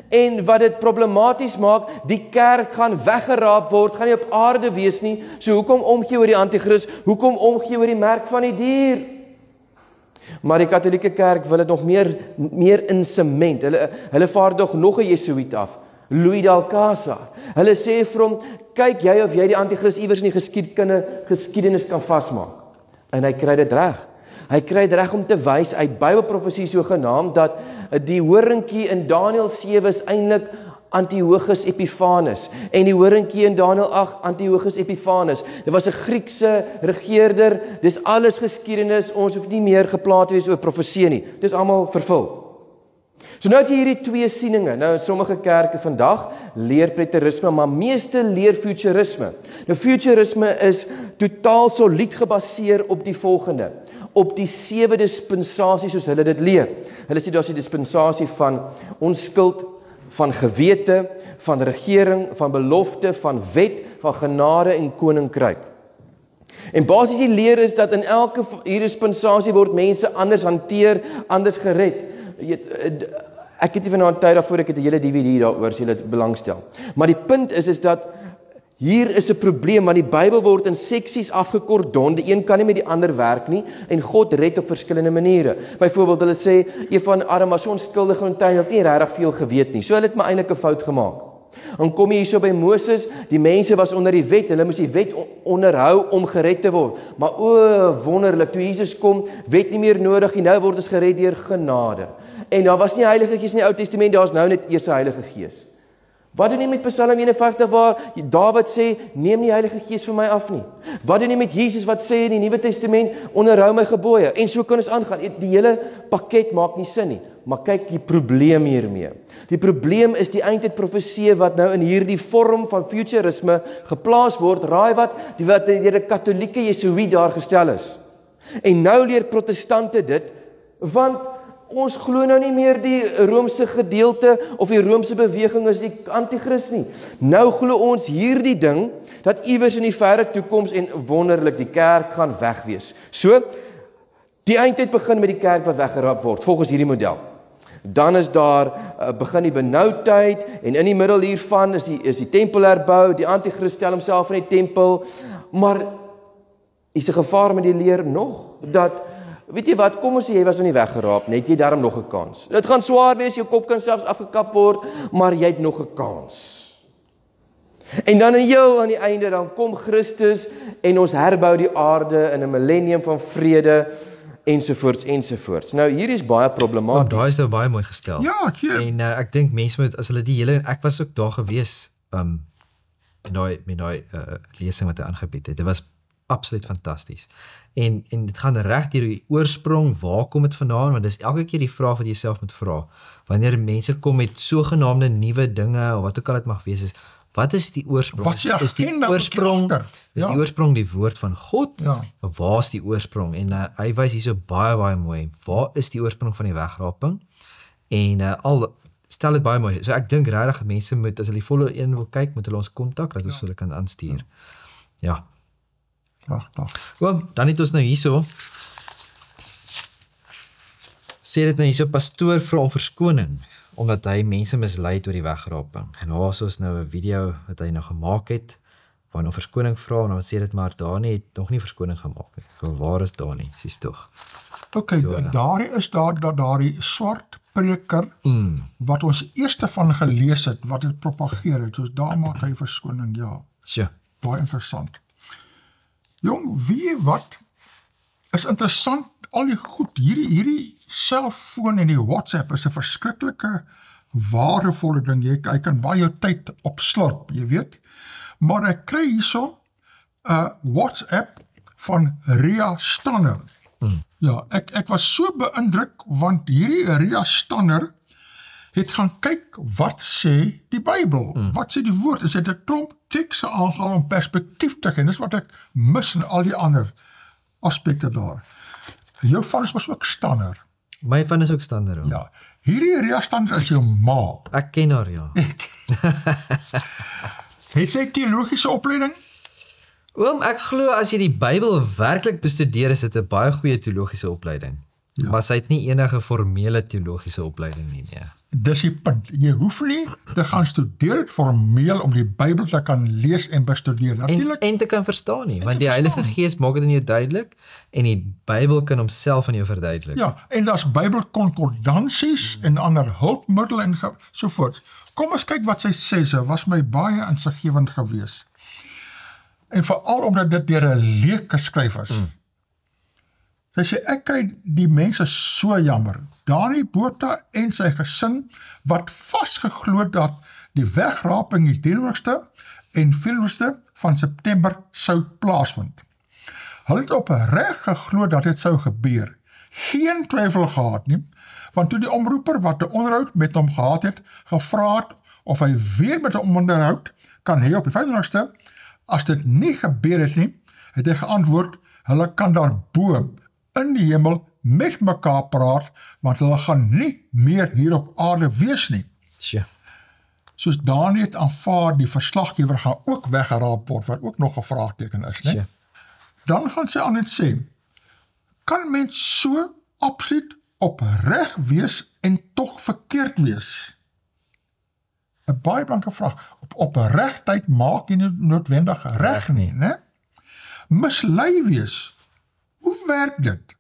En wat dit problematies maak, die kerk gaan weggeraap word, gaan nie op aarde wees nie, so hoekom omgee oor die anti-kris, hoekom omgee oor die merk van die dier? Maar die katholieke kerk wil dit nog meer in sement, hulle vaardig nog 'n Jesuïet af, Louis d'Alcázar. Hulle sê vir hom, kyk jy of jy die anti-kris iewers in die geskiedenis kan vasmaak. En hy kry dit reg. Hy kry dit reg om te wys uit Bybelprofesie so genaamd dat die horingkie in Daniël 7 is eintlik Antiochus Epiphanes en die horingkie in Daniël 8 Antiochus Epiphanes. Dit was 'n Griekse regerder. Dis alles geskiedenis. Ons hoef nie meer geplaas te wees oor profesie nie. Dis almal vervul. So nou het jy hierdie twee sieninge. Nou in sommige kerke vandag leer preterisme, maar meeste leer futurisme. Nou futurisme is totaal solied gebaseer op die volgende, op die 7 dispensasies soos hulle dit leer. Hulle sê daar's die dispensasie van onskuld, van gewete, van regering, van belofte, van wet, van genade en koninkryk. En basies die leer is dat in elke hierdie dispensasie word mense anders hanteer, anders gered. Ek het nie vanaand tyd daarvoor, ek het 'n hele DVD daaroor as jy dit belangstel. Maar die punt is dat hier is 'n probleem, want die Bybel word in seksies afgekordon, die een kan nie met die ander werk nie, en God red op verskillende maniere. Byvoorbeeld, hulle sê, van Adam was so onskuldig en hy het nie regtig veel geweet nie, so hulle het maar eintlik 'n fout gemaak. Dan kom jy hierso by Moses, die mense was onder die wet, hulle moes die wet onderhou om gered te word. Maar wonderlik, toe Jesus kom, wet nie meer nodig nie, nou word ons gered deur genade. En daar was nie Heilige Gees in die Ou Testament, daar is nou net eers die Heilige Gees. Wat doen jy met Psalm 51 waar Dawid sê, neem nie Heilige Gees vir my af nie? Wat doen jy met Jesus wat sê in die Nuwe Testament, onderhou my gebooie? En so kan ons aangaan. Die hele pakket maak nie sin nie. Maar kyk die probleem hiermee. Die probleem is die eindtydprofeseë wat nou in hierdie vorm van futurisme geplaas word. Raai wat deur 'n Katolieke Jesuïet daar gestel is. En nou leer protestante dit, want ons glo nou nie meer die Romeinse gedeelte of die Romeinse beweging is die anti-kris nie. Nou glo ons hierdie ding dat iewers in die verre toekoms en wonderlik die kerk gaan wegwees. So die eindtyd begin met die kerk wat weggeraap word volgens hierdie model. Dan is daar begin die benoudheid en in die middel hiervan is die tempel herbou, die anti-kris stel homself in die tempel, maar is 'n gevaar met die leer nog dat weet jy wat, kom ons sê jy was nou nie weggeraap, net jy daarom nog 'n kans. Dit gaan swaar wees, jou kop kan selfs afgekap word, maar jy het nog 'n kans. En dan in jou aan die einde, dan kom Christus en ons herbou die aarde in 'n millennium van vrede, ensovoorts. Nou hier is baie problematies. Daar is nou baie mooi gestel. Ja, en ek dink mense moet, as hulle die hele, ek was ook daar gewees, met daai lesing wat hy aangebied het. Dit was absoluut fantasties. En dit gaan reg deur die oorsprong, waar kom dit vandaan? Want dis elke keer die vraag wat jy self moet vra. Wanneer mense kom met sogenaamde nuwe dinge, of wat ook al dit mag wees, is, wat is die oorsprong? Wat is die oorsprong? Is die oorsprong die woord van God? Ja. Of waar is die oorsprong? En hy wys hier so baie mooi, waar is die oorsprong van die wegraping? En stel dit baie mooi. So ek dink regtig mense moet, as hulle die volle een wil kyk, moet hulle ons kontak, dat ons hulle kan aanstuur. Ja. Dan het ons nou hierso, sê dit nou hierso, pastoor vra om verskoning, omdat hy mense mislei oor die wegraping. En daar is ons nou 'n video wat hy nou gemaak het, waar hy nou verskoning vra, en dan sê dit maar, Dani het nog nie verskoning gemaak nie. Waar is Dani? Sies tog. Ok, daar is daardie swart preker, wat ons eerste van gelees het, wat het propageer het, dus daar maak hy verskoning, ja. Sure. Baie interessant. Jong, weet wat, is interessant, al die goed, hierdie selfoon en die WhatsApp is 'n verskriklike waardevolle ding, jy kan baie jou tyd opslurp, jy weet, maar ek kry hierso 'n WhatsApp van Ria Stanner. Ja, ek was so beïndruk, want hierdie Ria Stanner het gaan kyk wat sê die Bybel, wat sê die woord, is het 'n klomp tekste aangehaal om perspektief te gee, dis wat ek mis in al die ander aspekte daar. Jou van is ook Stanner. My van is ook Stanner. Hoor. Ja, hierdie Ria Stanner is jou ma. Ek ken haar, ja. Het sy teologiese opleiding? Oom, ek glo as jy die Bybel werklik bestudeer, is dit 'n baie goeie teologiese opleiding. Ja. Maar sy het nie enige formele teologiese opleiding nie, nee. Dis die punt. Jy hoef nie te gaan studeer het formeel om die Bybel te kan lees en bestudeer. En te kan verstaan nie, want die Heilige Gees maak dit in jou duidelik en die Bybel kan homself aan jou verduidelik. Ja, en daar's Bybelkonkordansies en ander hulpmiddels en so voort. Kom ons kyk wat sy sê, sy was my baie insiggewend gewees. En veral omdat dit deur 'n leek geskryf is. Sy sê, ek kry die mense so jammer. Dani Botha en sy gesin, wat vasgeglo dat die wegraping die 23ste en 24ste van September sou plaasvind. Hulle het opreg geglo dat dit sou gebeur. Geen twyfel gehad nie, want toe die omroeper wat 'n onderhoud met hom gehad het, gevra het of hy weer met 'n onderhoud kan hê op die 25ste, as dit nie gebeur het nie, het hy geantwoord, hulle kan daarbo in die hemel met mekaar praat, want hulle gaan nie meer hier op aarde wees nie. Tja. Soos Dani het aanvaar, die verslaggewer gaan ook weggeraap word, wat ook nog 'n vraagteken is, nie? Dan gaan sy aan het sê, kan mens so absoluut opreg wees en tog verkeerd wees? 'n baie belangrike vraag. Opregtheid maak jy nie noodwendig reg nie, né? Mislei wees. Hoe werk dit?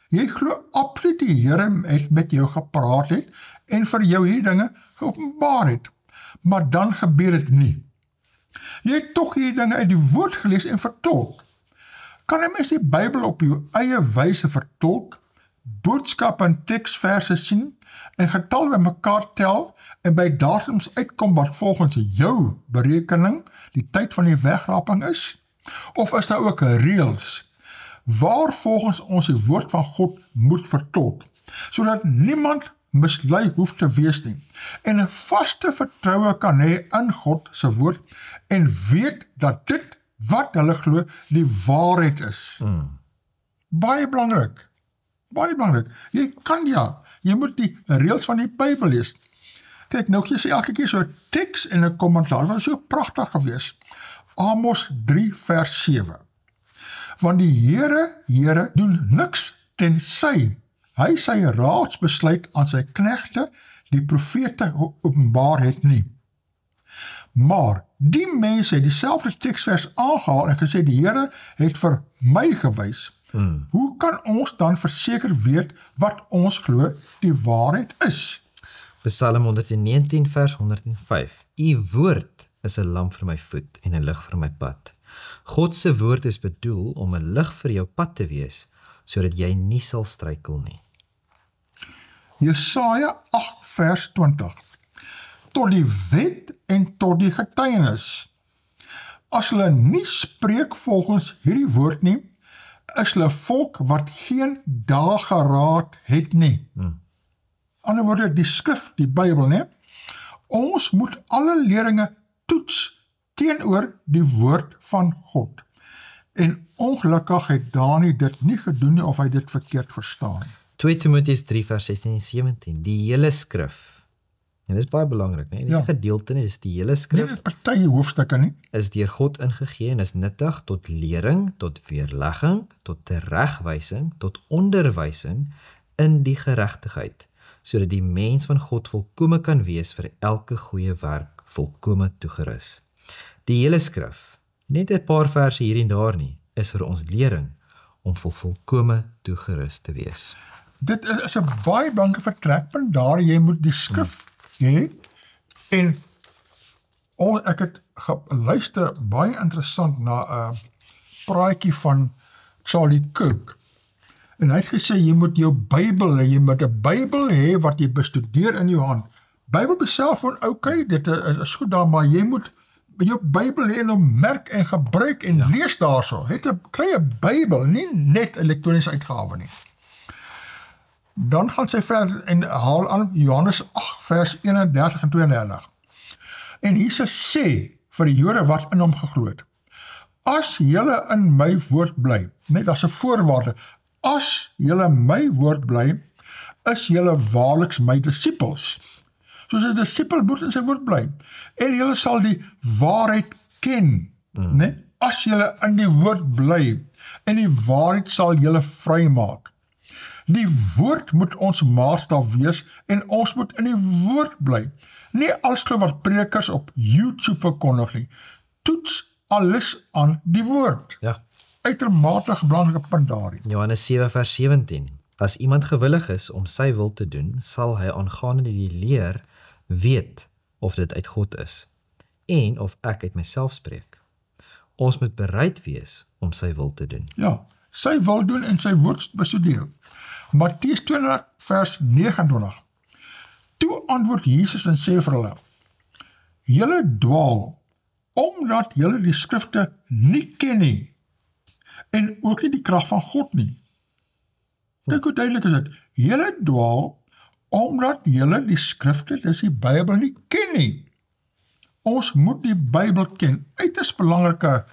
Jy glo absoluut die Here het met jou gepraat het en vir jou hierdie dinge geopenbaar het, maar dan gebeur dit nie. Jy het tog hierdie dinge uit die woord gelees en vertolk. Kan 'n mens die Bybel op jou eie wyse vertolk, boodskappe en teksverse sien en getal by mekaar tel en by datums uitkom wat volgens jou berekening die tyd van die wegraping is? Of is daar ook reëls waar volgens ons die woord van God moet vertolk, sodat niemand mislei hoef te wees nie, en 'n vaste vertroue kan hê in God se woord, en weet dat dit wat hulle glo die waarheid is. Baie belangrik. Baie belangrik. Jy moet die reëls van die Bybel lees. Kyk, nou jy sê elke keer so 'n teks en 'n kommentaar, wat so pragtig gewees. Amos 3 vers 7. Want die Here doen niks tensy hy sy raadsbesluit aan sy knegte, die profete, openbaar het nie. Maar die mense het dieselfde teksvers aangehaal en gesê die Here het vir my gewys. Hoe kan ons dan verseker weet wat ons glo die waarheid is? Psalm 119 vers 105. U woord is 'n lamp vir my voet en 'n lig vir my pad. God se woord is bedoel om 'n lig vir jou pad te wees, sodat jy nie sal struikel nie. Jesaja 8 vers 20. Tot die wet en tot die getuienis. As hulle nie spreek volgens hierdie woord nie, is hulle volk wat geen dageraad het nie. Ander woorde, die skrif, die Bybel, nie? Ons moet alle leringe toets teenoor die woord van God. En ongelukkig het Dani dit nie gedoen nie, of hy dit verkeerd verstaan. 2 Timoteus 3 vers 16 en 17, die hele skrif, en dit is baie belangrik, nie? Dit is nie gedeelte nie, dit is die hele skrif, nie party hoofstukke nie, is deur God ingegee en is nuttig tot lering, tot weerlegging, tot teregwysing, tot onderwysing in die geregtigheid, sodat die mens van God volkome kan wees vir elke goeie werk, volkome toegerus. Die hele skrif, net 'n paar verse hier en daar nie, is vir ons lering om volkome toegerus te wees. Dit is 'n baie belangrike vertrekpunt daar, jy moet die skrif hê, en ek het geluister baie interessant na 'n praatjie van Charlie Kirk, en hy het gesê, jy moet jou Bybel hê, jy moet 'n Bybel hê wat jy bestudeer in jou hand. Bybel beself van, okay, dit is goed daar, maar jy moet jou Bybel hê en hom merk en gebruik en lees daarso. Kry 'n Bybel, nie net elektroniese uitgawe nie. Dan gaan sy verder en haal aan Johannes 8 vers 31 en 32. En Jesus sê vir die Jode wat in hom geglo het, as julle in my woord bly, net as 'n voorwaarde, as julle my woord bly, is julle waarliks my disippels. Soos 'n disipel moet in sy woord bly. En julle sal die waarheid ken, né? As julle in die woord bly, en die waarheid sal julle vrymaak. Die woord moet ons maatstaf wees, en ons moet in die woord bly. Nie alles glo wat predikers op YouTube verkondig nie. Toets alles aan die woord. Ja. Uitermate belangrike punt daarin. Johannes 7 vers 17. As iemand gewillig is om sy wil te doen, sal hy aangaande die leer weet of dit uit God is, en of ek uit myself spreek. Ons moet bereid wees om sy wil te doen. Ja, sy wil doen en sy woord bestudeer. Matteus 20 vers 29. Toe antwoord Jesus en sê vir hulle, julle dwaal, omdat julle die skrifte nie ken nie, en ook nie die krag van God nie. Kyk hoe duidelik is dit. Julle dwaal, omdat julle die skrifte, dis die Bybel nie ken nie. Ons moet die Bybel ken. Uiters belangrike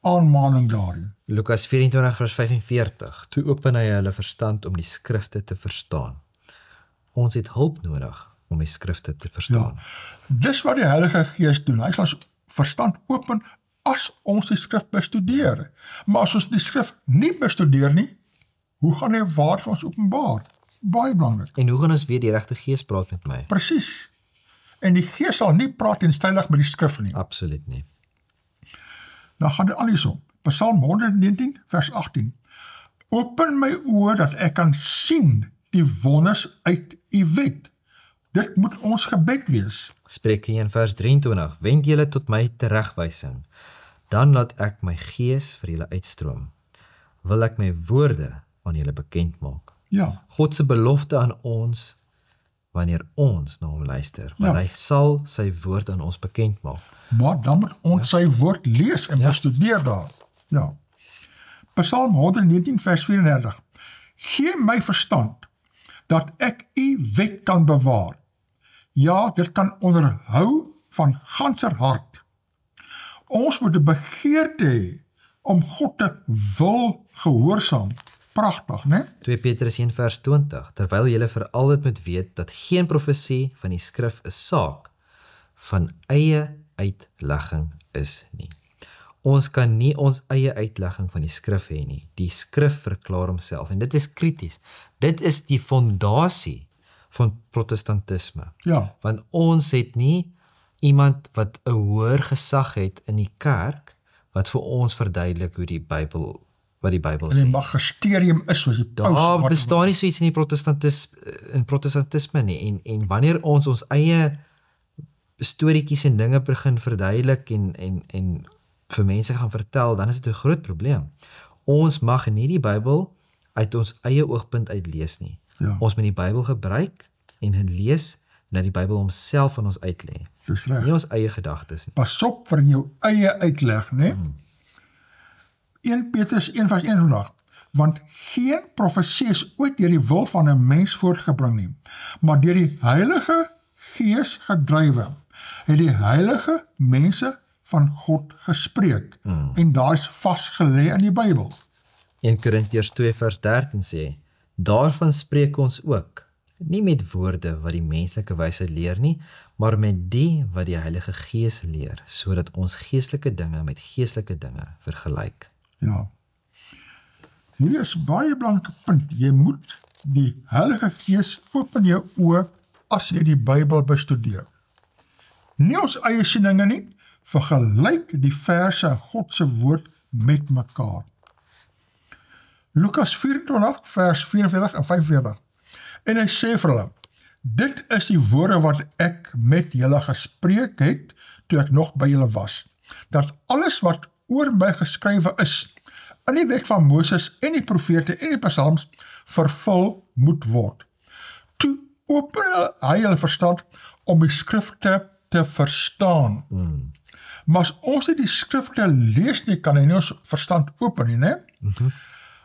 aanmaning daarin. Lukas 24 vers 45. Toe open hy hulle verstand om die skrifte te verstaan. Ons het hulp nodig om die skrifte te verstaan. Ja, dis wat die Heilige Gees doen. Hy sal ons verstand open as ons die skrif bestudeer. Maar as ons die skrif nie bestudeer nie, hoe gaan hy waarheid vir ons openbaar? Baie belangrik. En hoe gaan ons weet die regte Gees praat met my? Presies. En die Gees sal nie praat teenstrydig met die skrif nie. Absoluut nie. Dan gaan dit al hierso. Psalm 119 vers 18. Open my oë dat ek kan sien die wonders uit u wet. Dit moet ons gebed wees. Spreuke 1 vers 23. Wend julle tot my teregwysing, dan laat ek my gees vir julle uitstroom. Wil ek my woorde aan julle bekend maak. Ja. God se belofte aan ons, wanneer ons na hom luister, want hy sal sy woord aan ons bekend maak. Maar dan moet ons sy woord lees en bestudeer daar. Ja. Psalm 119 vers 34. Gee my verstand, dat ek u wet kan bewaar. Ja, dit kan onderhou van ganser hart. Ons moet 'n begeerte hê om God te wil gehoorsaam. Pragtig, né? 2 Petrus 1 vers 20. Terwyl julle vir altyd moet weet dat geen profesie van die skrif 'n saak van eie uitlegging is nie. Ons kan nie ons eie uitlegging van die skrif hê nie. Die skrif verklaar homself en dit is krities. Dit is die fondasie van protestantisme. Ja. Want ons het nie iemand wat 'n hoër gesag het in die kerk wat vir ons verduidelik hoe die Bybel wat die Bybel sê. En die magisterium is soos die paus. Daar bestaan nie so iets in die protestantisme nie en wanneer ons eie storieetjies en dinge begin verduidelik en vir mense gaan vertel, dan is dit 'n groot probleem. Ons mag nie die Bybel uit ons eie oogpunt uit lees nie. Ja. Ons moet die Bybel gebruik en lees dat die Bybel homself aan ons uitlê. Dis reg. Nie ons eie gedagtes nie. Pas op vir jou eie uitleg, né? 1 Petrus 1:1 vandag. Want geen profesie is ooit deur die wil van 'n mens voortgebring nie, maar deur die Heilige Gees gedrywe, het die heilige mense van God gespreek. En daar is vasgelê in die Bybel. 1 Korintiërs 2:13 sê, daarvan spreek ons ook, nie met woorde wat die menslike wysheid leer nie, maar met die wat die Heilige Gees leer, sodat ons geestelike dinge met geestelike dinge vergelyk. Ja. Hier is baie belangrike punt. Jy moet die Heilige Gees open jou oë as jy die Bybel bestudeer. Nie ons eie sieninge nie, vergelyk die verse in God se woord met mekaar. Lukas 24 vers 44 en 45. En hy sê vir hulle, dit is die woorde wat ek met julle gespreek het, toe ek nog by julle was, dat alles wat oor my geskrywe is, in die wet van Moses en die profete en die psalms, vervul moet word. Toe open hy hulle verstand om die skrifte te verstaan. Maar as ons nie die skrifte lees nie, kan hy nie ons verstand open nie, né?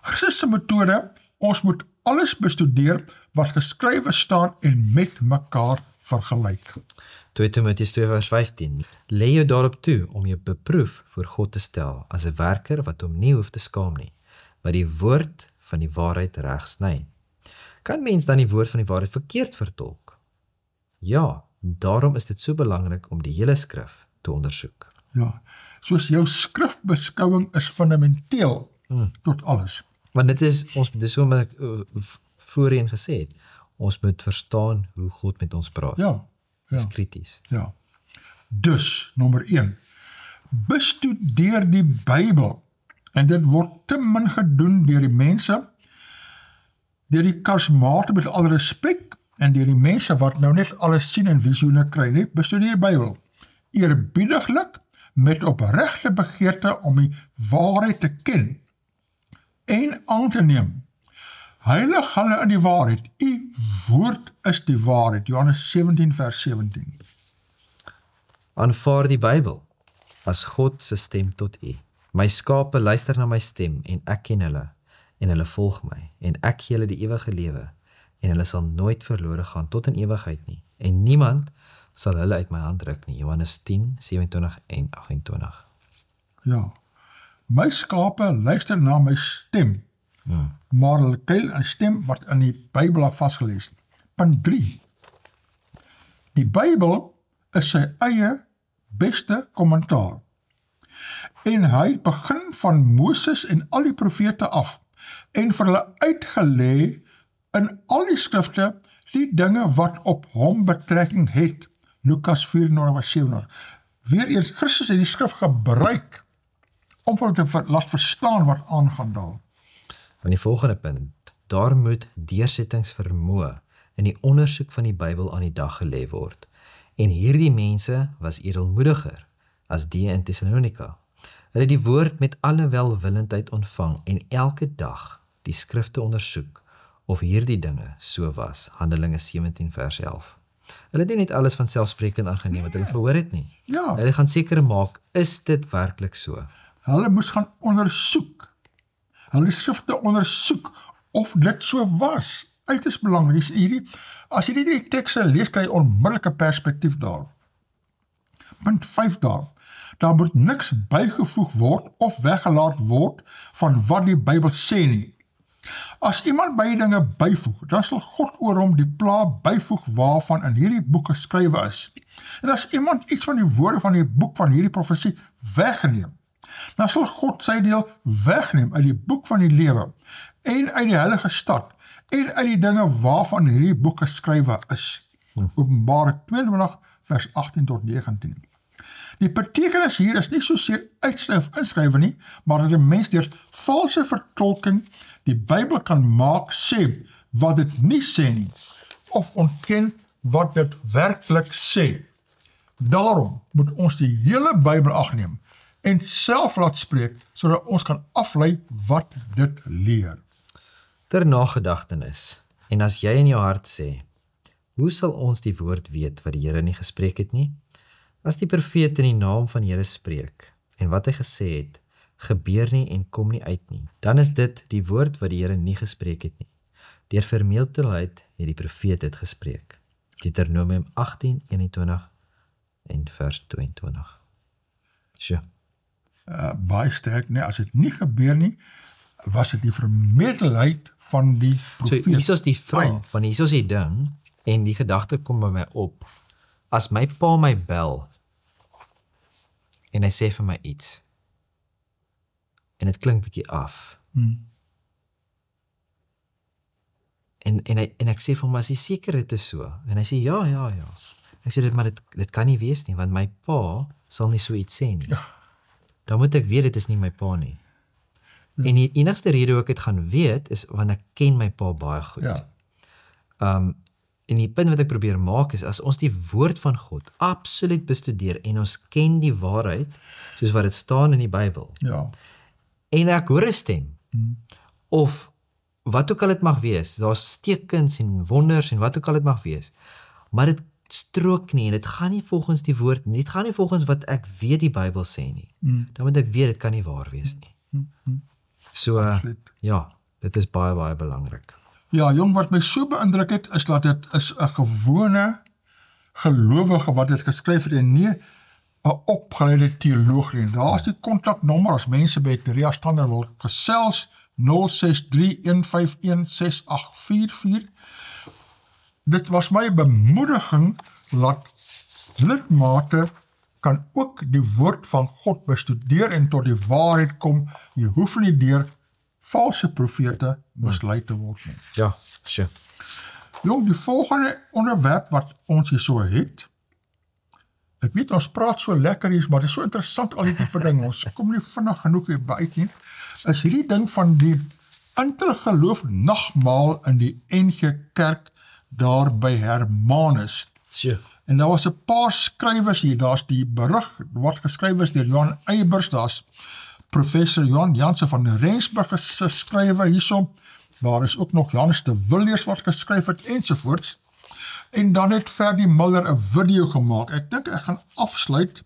Christus se metode, ons moet alles bestudeer wat geskrywe staan en met mekaar vergelyk. 2 Timoteus 2:15. Lê jou daarop toe om jou beproef voor God te stel as 'n werker wat hom nie hoef te skaam nie, wat die woord van die waarheid reg sny. Kan mens dan die woord van die waarheid verkeerd vertolk? Ja, daarom is dit so belangrik om die hele skrif te ondersoek. Ja, soos jou skrifbeskouing is fundamenteel tot alles. Want dit is so wat ek voorheen gesê het, ons moet verstaan hoe God met ons praat. Ja. Dit is krities. Ja. Dus, nommer 1, bestudeer die Bybel, en dit word te min gedoen deur die mense, deur die karismate met alle respek, en deur die mense wat nou net alles sien en visioene kry, nie, bestudeer die Bybel, eerbiediglik, met opregte begeerte om die waarheid te ken, en aan te neem. Heilig hulle in die waarheid, u woord is die waarheid, Johannes 17 vers 17. Aanvaar die Bybel as God se stem tot u. My skape luister na my stem en ek ken hulle en hulle volg my en ek gee hulle die ewige lewe en hulle sal nooit verlore gaan tot in ewigheid nie en niemand sal hulle uit my hand ruk nie. Johannes 10, 27 en 28. Ja, my skape luister na my stem, maar hulle kuil 'n stem wat in die Bybel vasgelees. Punt 3. Die Bybel is sy eie beste kommentaar. En hy begin van Moses en al die profete af en vir hulle uitgelê in al die skrifte die dinge wat op hom betrekking het. Lukas 4:7. Weereens, Christus het die skrif gebruik om vir hulle te laat verstaan wat aangaan daar. Van die volgende punt, daar moet deursettingsvermoë in die ondersoek van die Bybel aan die dag gelê word. En hierdie mense was edelmoediger as die in Thessalonika. Hulle het die woord met alle welwillendheid ontvang en elke dag die skrifte ondersoek of hierdie dinge so was. Handelinge 17 vers 11. Hulle het nie net alles van selfsprekend aangeneem wat hulle gehoor het nie. Ja. Hulle gaan seker maak, is dit werklik so? Hulle moes gaan ondersoek. Hulle skrifte ondersoek of dit so was. Uiters belangrik is hierdie, as jy die tekste lees, kry jy onmiddellike perspektief daar. Punt 5 daar moet niks bygevoeg word of weggelaat word van wat die Bybel sê nie. As iemand baie dinge byvoeg, dan sal God oor hom die pla byvoeg waarvan in hierdie boek geskrywe is. En as iemand iets van die woorde van die boek van hierdie profesie wegneem, dan sal God sy deel wegneem uit die boek van die lewe en uit die heilige stad en uit die dinge waarvan hierdie boek geskrywe is. Openbaring 22 vers 18 tot 19. Die betekenis hier is nie soseer uitskryf of inskrywe nie, maar dat 'n mens deur valse vertolking die Bybel kan maak sê wat dit nie sê nie, of ontken wat dit werklik sê. Daarom moet ons die hele Bybel agneem en self laat spreek, sodat ons kan aflei wat dit leer. Ter nagedagtenis, en as jy in jou hart sê, Hoe sal ons die woord weet wat die Here nie gespreek het nie? As die profeet in die naam van die Here spreek, en wat hy gesê het, gebeur nie en kom nie uit nie, dan is dit die woord wat die Here nie gespreek het nie. Deur vermetelheid het die profeet dit gespreek. Deuteronomium 18:21 en vers 22. Sjoe. Baie sterk, nee, as dit nie gebeur nie, was dit die vermetelheid van die profeet. So, hier is die vraag, van hier is die ding, en die gedagte kom by my op, as my pa my bel, en hy sê vir my iets, en dit klink bietjie af, en ek sê vir hom, as jy seker dit is so, en hy sê, ja, ek sê, maar dit kan nie wees nie, want my pa sal nie so iets sê nie, dan moet ek weet, dit is nie my pa nie, en die enigste rede hoe ek het gaan weet, is, want ek ken my pa baie goed, en die punt wat ek probeer maak is, as ons die woord van God absoluut bestudeer, en ons ken die waarheid, soos wat dit staan in die Bybel, en ek hoor 'n stem, of wat ook al dit mag wees, daar's tekens en wonders, en wat ook al dit mag wees, maar dit strook nie, en dit gaan nie volgens die woord nie, dit gaan nie volgens wat ek weet die Bybel sê nie, dan moet ek weet, dit kan nie waar wees nie. So, ja, dit is baie, baie belangrik. Ja, jong, wat my so beïndruk het, is dat dit is 'n gewone gelowige wat dit geskryf het, en nie 'n opgeleide teoloog nie. Daar is die kontaknommer, as mense by Ria Stander wil gesels, 063-151-6844. Dit was my bemoediging, dat lidmate kan ook die woord van God bestudeer en tot die waarheid kom. Jy hoef nie deur valse profete mislei te word nie. Ja, sure. Jong, die volgende onderwerp wat ons hier so het, ek weet ons praat so lekker hier, maar dit is so interessant al die tipe ding, ons kom nie vinnig genoeg hier buit nie, is hierdie ding van die intergeloof nagmaal in die NG Kerk daar by Hermanus. Sure. En daar was 'n paar skrywers hier, daar's die berig wat geskryf is deur Johan Eybers, daar's professor Johan Jansen van Rensburg se skrywe hierso, daar is ook nog Johannes de Villiers wat geskryf het, ensovoorts, en dan het Ferdy Miller 'n video gemaak. Ek dink ek gaan afsluit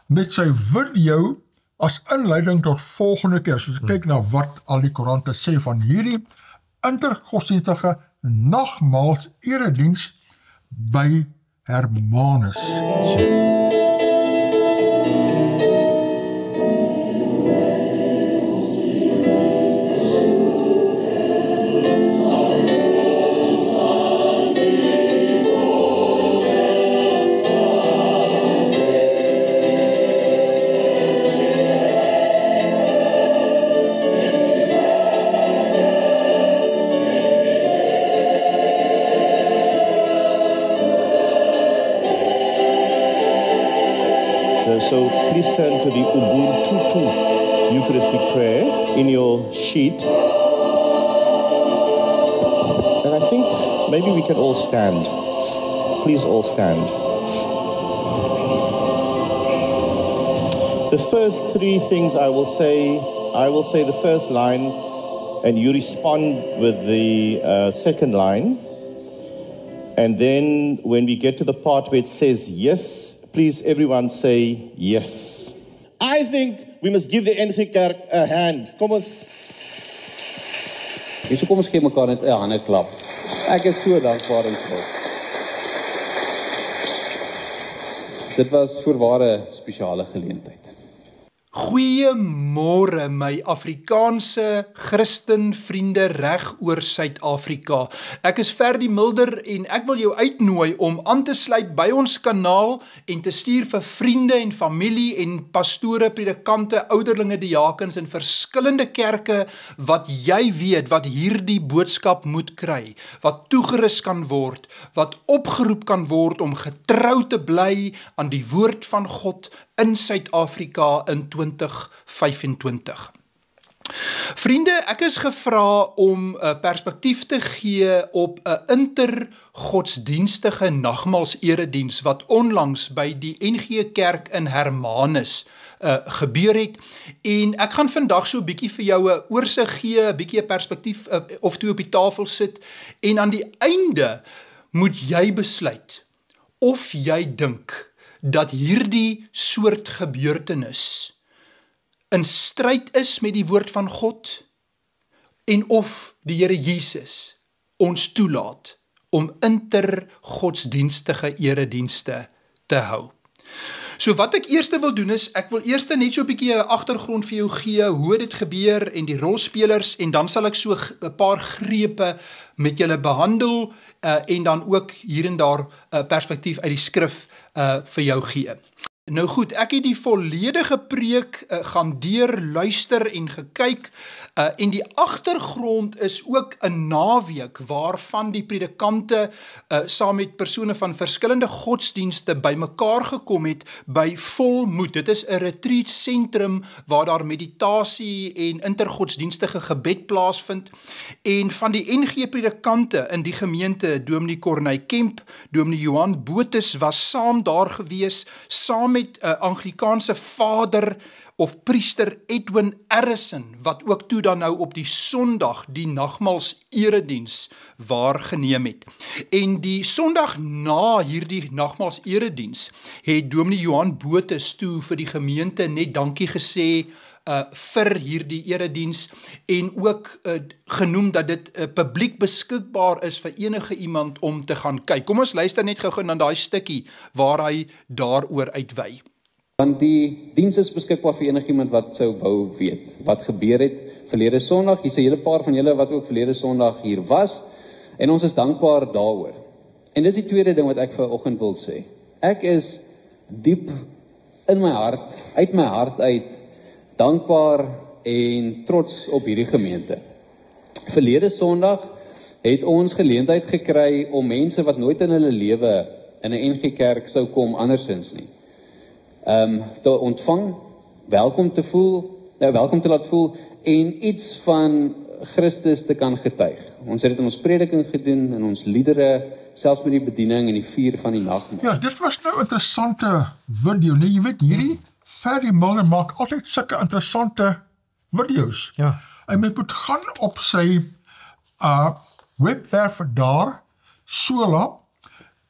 met sy video as inleiding tot volgende keer, soos ek kyk na wat al die koerante sê van hierdie intergodsdienstige nagmaals erediens by Hermanus. So please turn to the Ubuntu Eucharistic prayer in your sheet. And I think maybe we can all stand. Please all stand. The first three things I will say the first line, and you respond with the second line. And then when we get to the part where it says yes, please everyone say yes. I think we must give the NG Kerk a hand. Kom ons. Kom ons gee mekaar net 'n hande klap. Ek is so dankbaar en trots. Dit was voorware spesiale geleentheid. Goeiemôre my Afrikaanse Christen vriende reg oor Suid-Afrika. Ek is Ferdy Mulder en ek wil jou uitnooi om aan te sluit by ons kanaal en te stuur vir vriende en familie en pastore, predikante, ouderlinge, diakens in verskillende kerke wat jy weet wat hierdie boodskap moet kry, wat toegerus kan word, wat opgeroep kan word om getrou te bly aan die woord van God in Suid-Afrika in 2025. Vriende, ek is gevra om 'n perspektief te gee op 'n intergodsdienstige nagmaalserediens wat onlangs by die NG Kerk in Hermanus gebeur het, en ek gaan vandag so 'n bietjie vir jou 'n oorsig gee, 'n bietjie 'n perspektief of twee op die tafel sit, en aan die einde moet jy besluit of jy dink dat hierdie soort gebeurtenis in stryd is met die woord van God en of die Here Jesus ons toelaat om intergodsdienstige eredienste te hou. So wat ek eers wil doen is, ek wil eers net so 'n bietjie 'n agtergrond vir jou gee, hoe dit gebeur en die rolspelers, en dan sal ek so 'n paar grepe met julle behandel en dan ook hier en daar 'n perspektief uit die skrif vir jou gee. Nou goed, ek het die volledige preek gaan deurluister en gekyk en die agtergrond is ook 'n naweek waarvan die predikante saam met persone van verskillende godsdienste bymekaar gekom het by Volmoed. Dit is 'n retreat sentrum waar daar meditasie en intergodsdienstige gebed plaasvind en van die NG predikante in die gemeente, Dominee Corneille Kemp, Dominee Johan Botes was saam daar gewees, saam met 'n Anglikaanse vader of priester Edwin Harrison, wat ook toe dan nou op die Sondag die nagmaals erediens waargeneem het. En die Sondag na hierdie nagmaals erediens het Dominee Johan Botes toe vir die gemeente net dankie gesê vir hierdie erediens en ook genoem dat dit publiek beskikbaar is vir enige iemand om te gaan kyk. Kom ons luister net gou na daai stukkie waar hy daaroor uitwy. Want die diens is beskikbaar vir enigiemand wat sou wou weet wat gebeur het verlede Sondag. Hier's 'n hele paar van julle wat ook verlede Sondag hier was en ons is dankbaar daaroor. En dis die tweede ding wat ek vanoggend wil sê. Ek is diep in my hart, uit my hart uit, dankbaar en trots op hierdie gemeente. Verlede Sondag het ons geleentheid gekry om mense wat nooit in hulle lewe in 'n NG Kerk sou kom andersins nie, te ontvang, welkom te laat voel en iets van Christus te kan getuig. Ons het dit in ons prediking gedoen, in ons liedere, selfs met die bediening en die vier van die nagmaal. Ja, dit was nou 'n interessante video, nee, jy weet hierdie Ferry Milner maak altyd sulke interessante video's. Ja. En jy moet gaan op sy webwerf daar, Sola,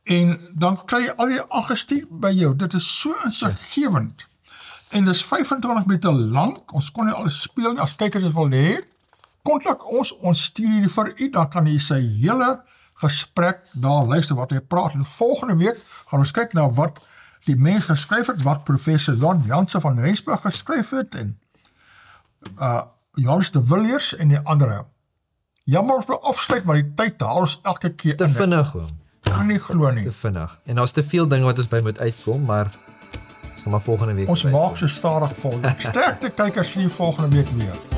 en dan kry jy al die aangestuur by jou. Dit is so insiggewend. En dit is 25 minute lang, ons kon nie alles speel nie, as kykers dit wil hê, kontak ons stuur hierdie vir u, dan kan jy sy hele gesprek daar luister wat hy praat. En volgende week gaan ons kyk na wat die mens geskryf het, wat professor Jan Jansen van Rensburg geskryf het, en Johannes de Villiers en die andere. Jammer ons moet afsluit, maar die tyd haal ons elke keer te vinnig hoor. Kan nie glo nie. Te vinnig. En daar's te veel dinge wat ons by moet uitkom, maar sal maar volgende week. Ons maak so stadig vol. Sterkte kykers sien volgende week weer.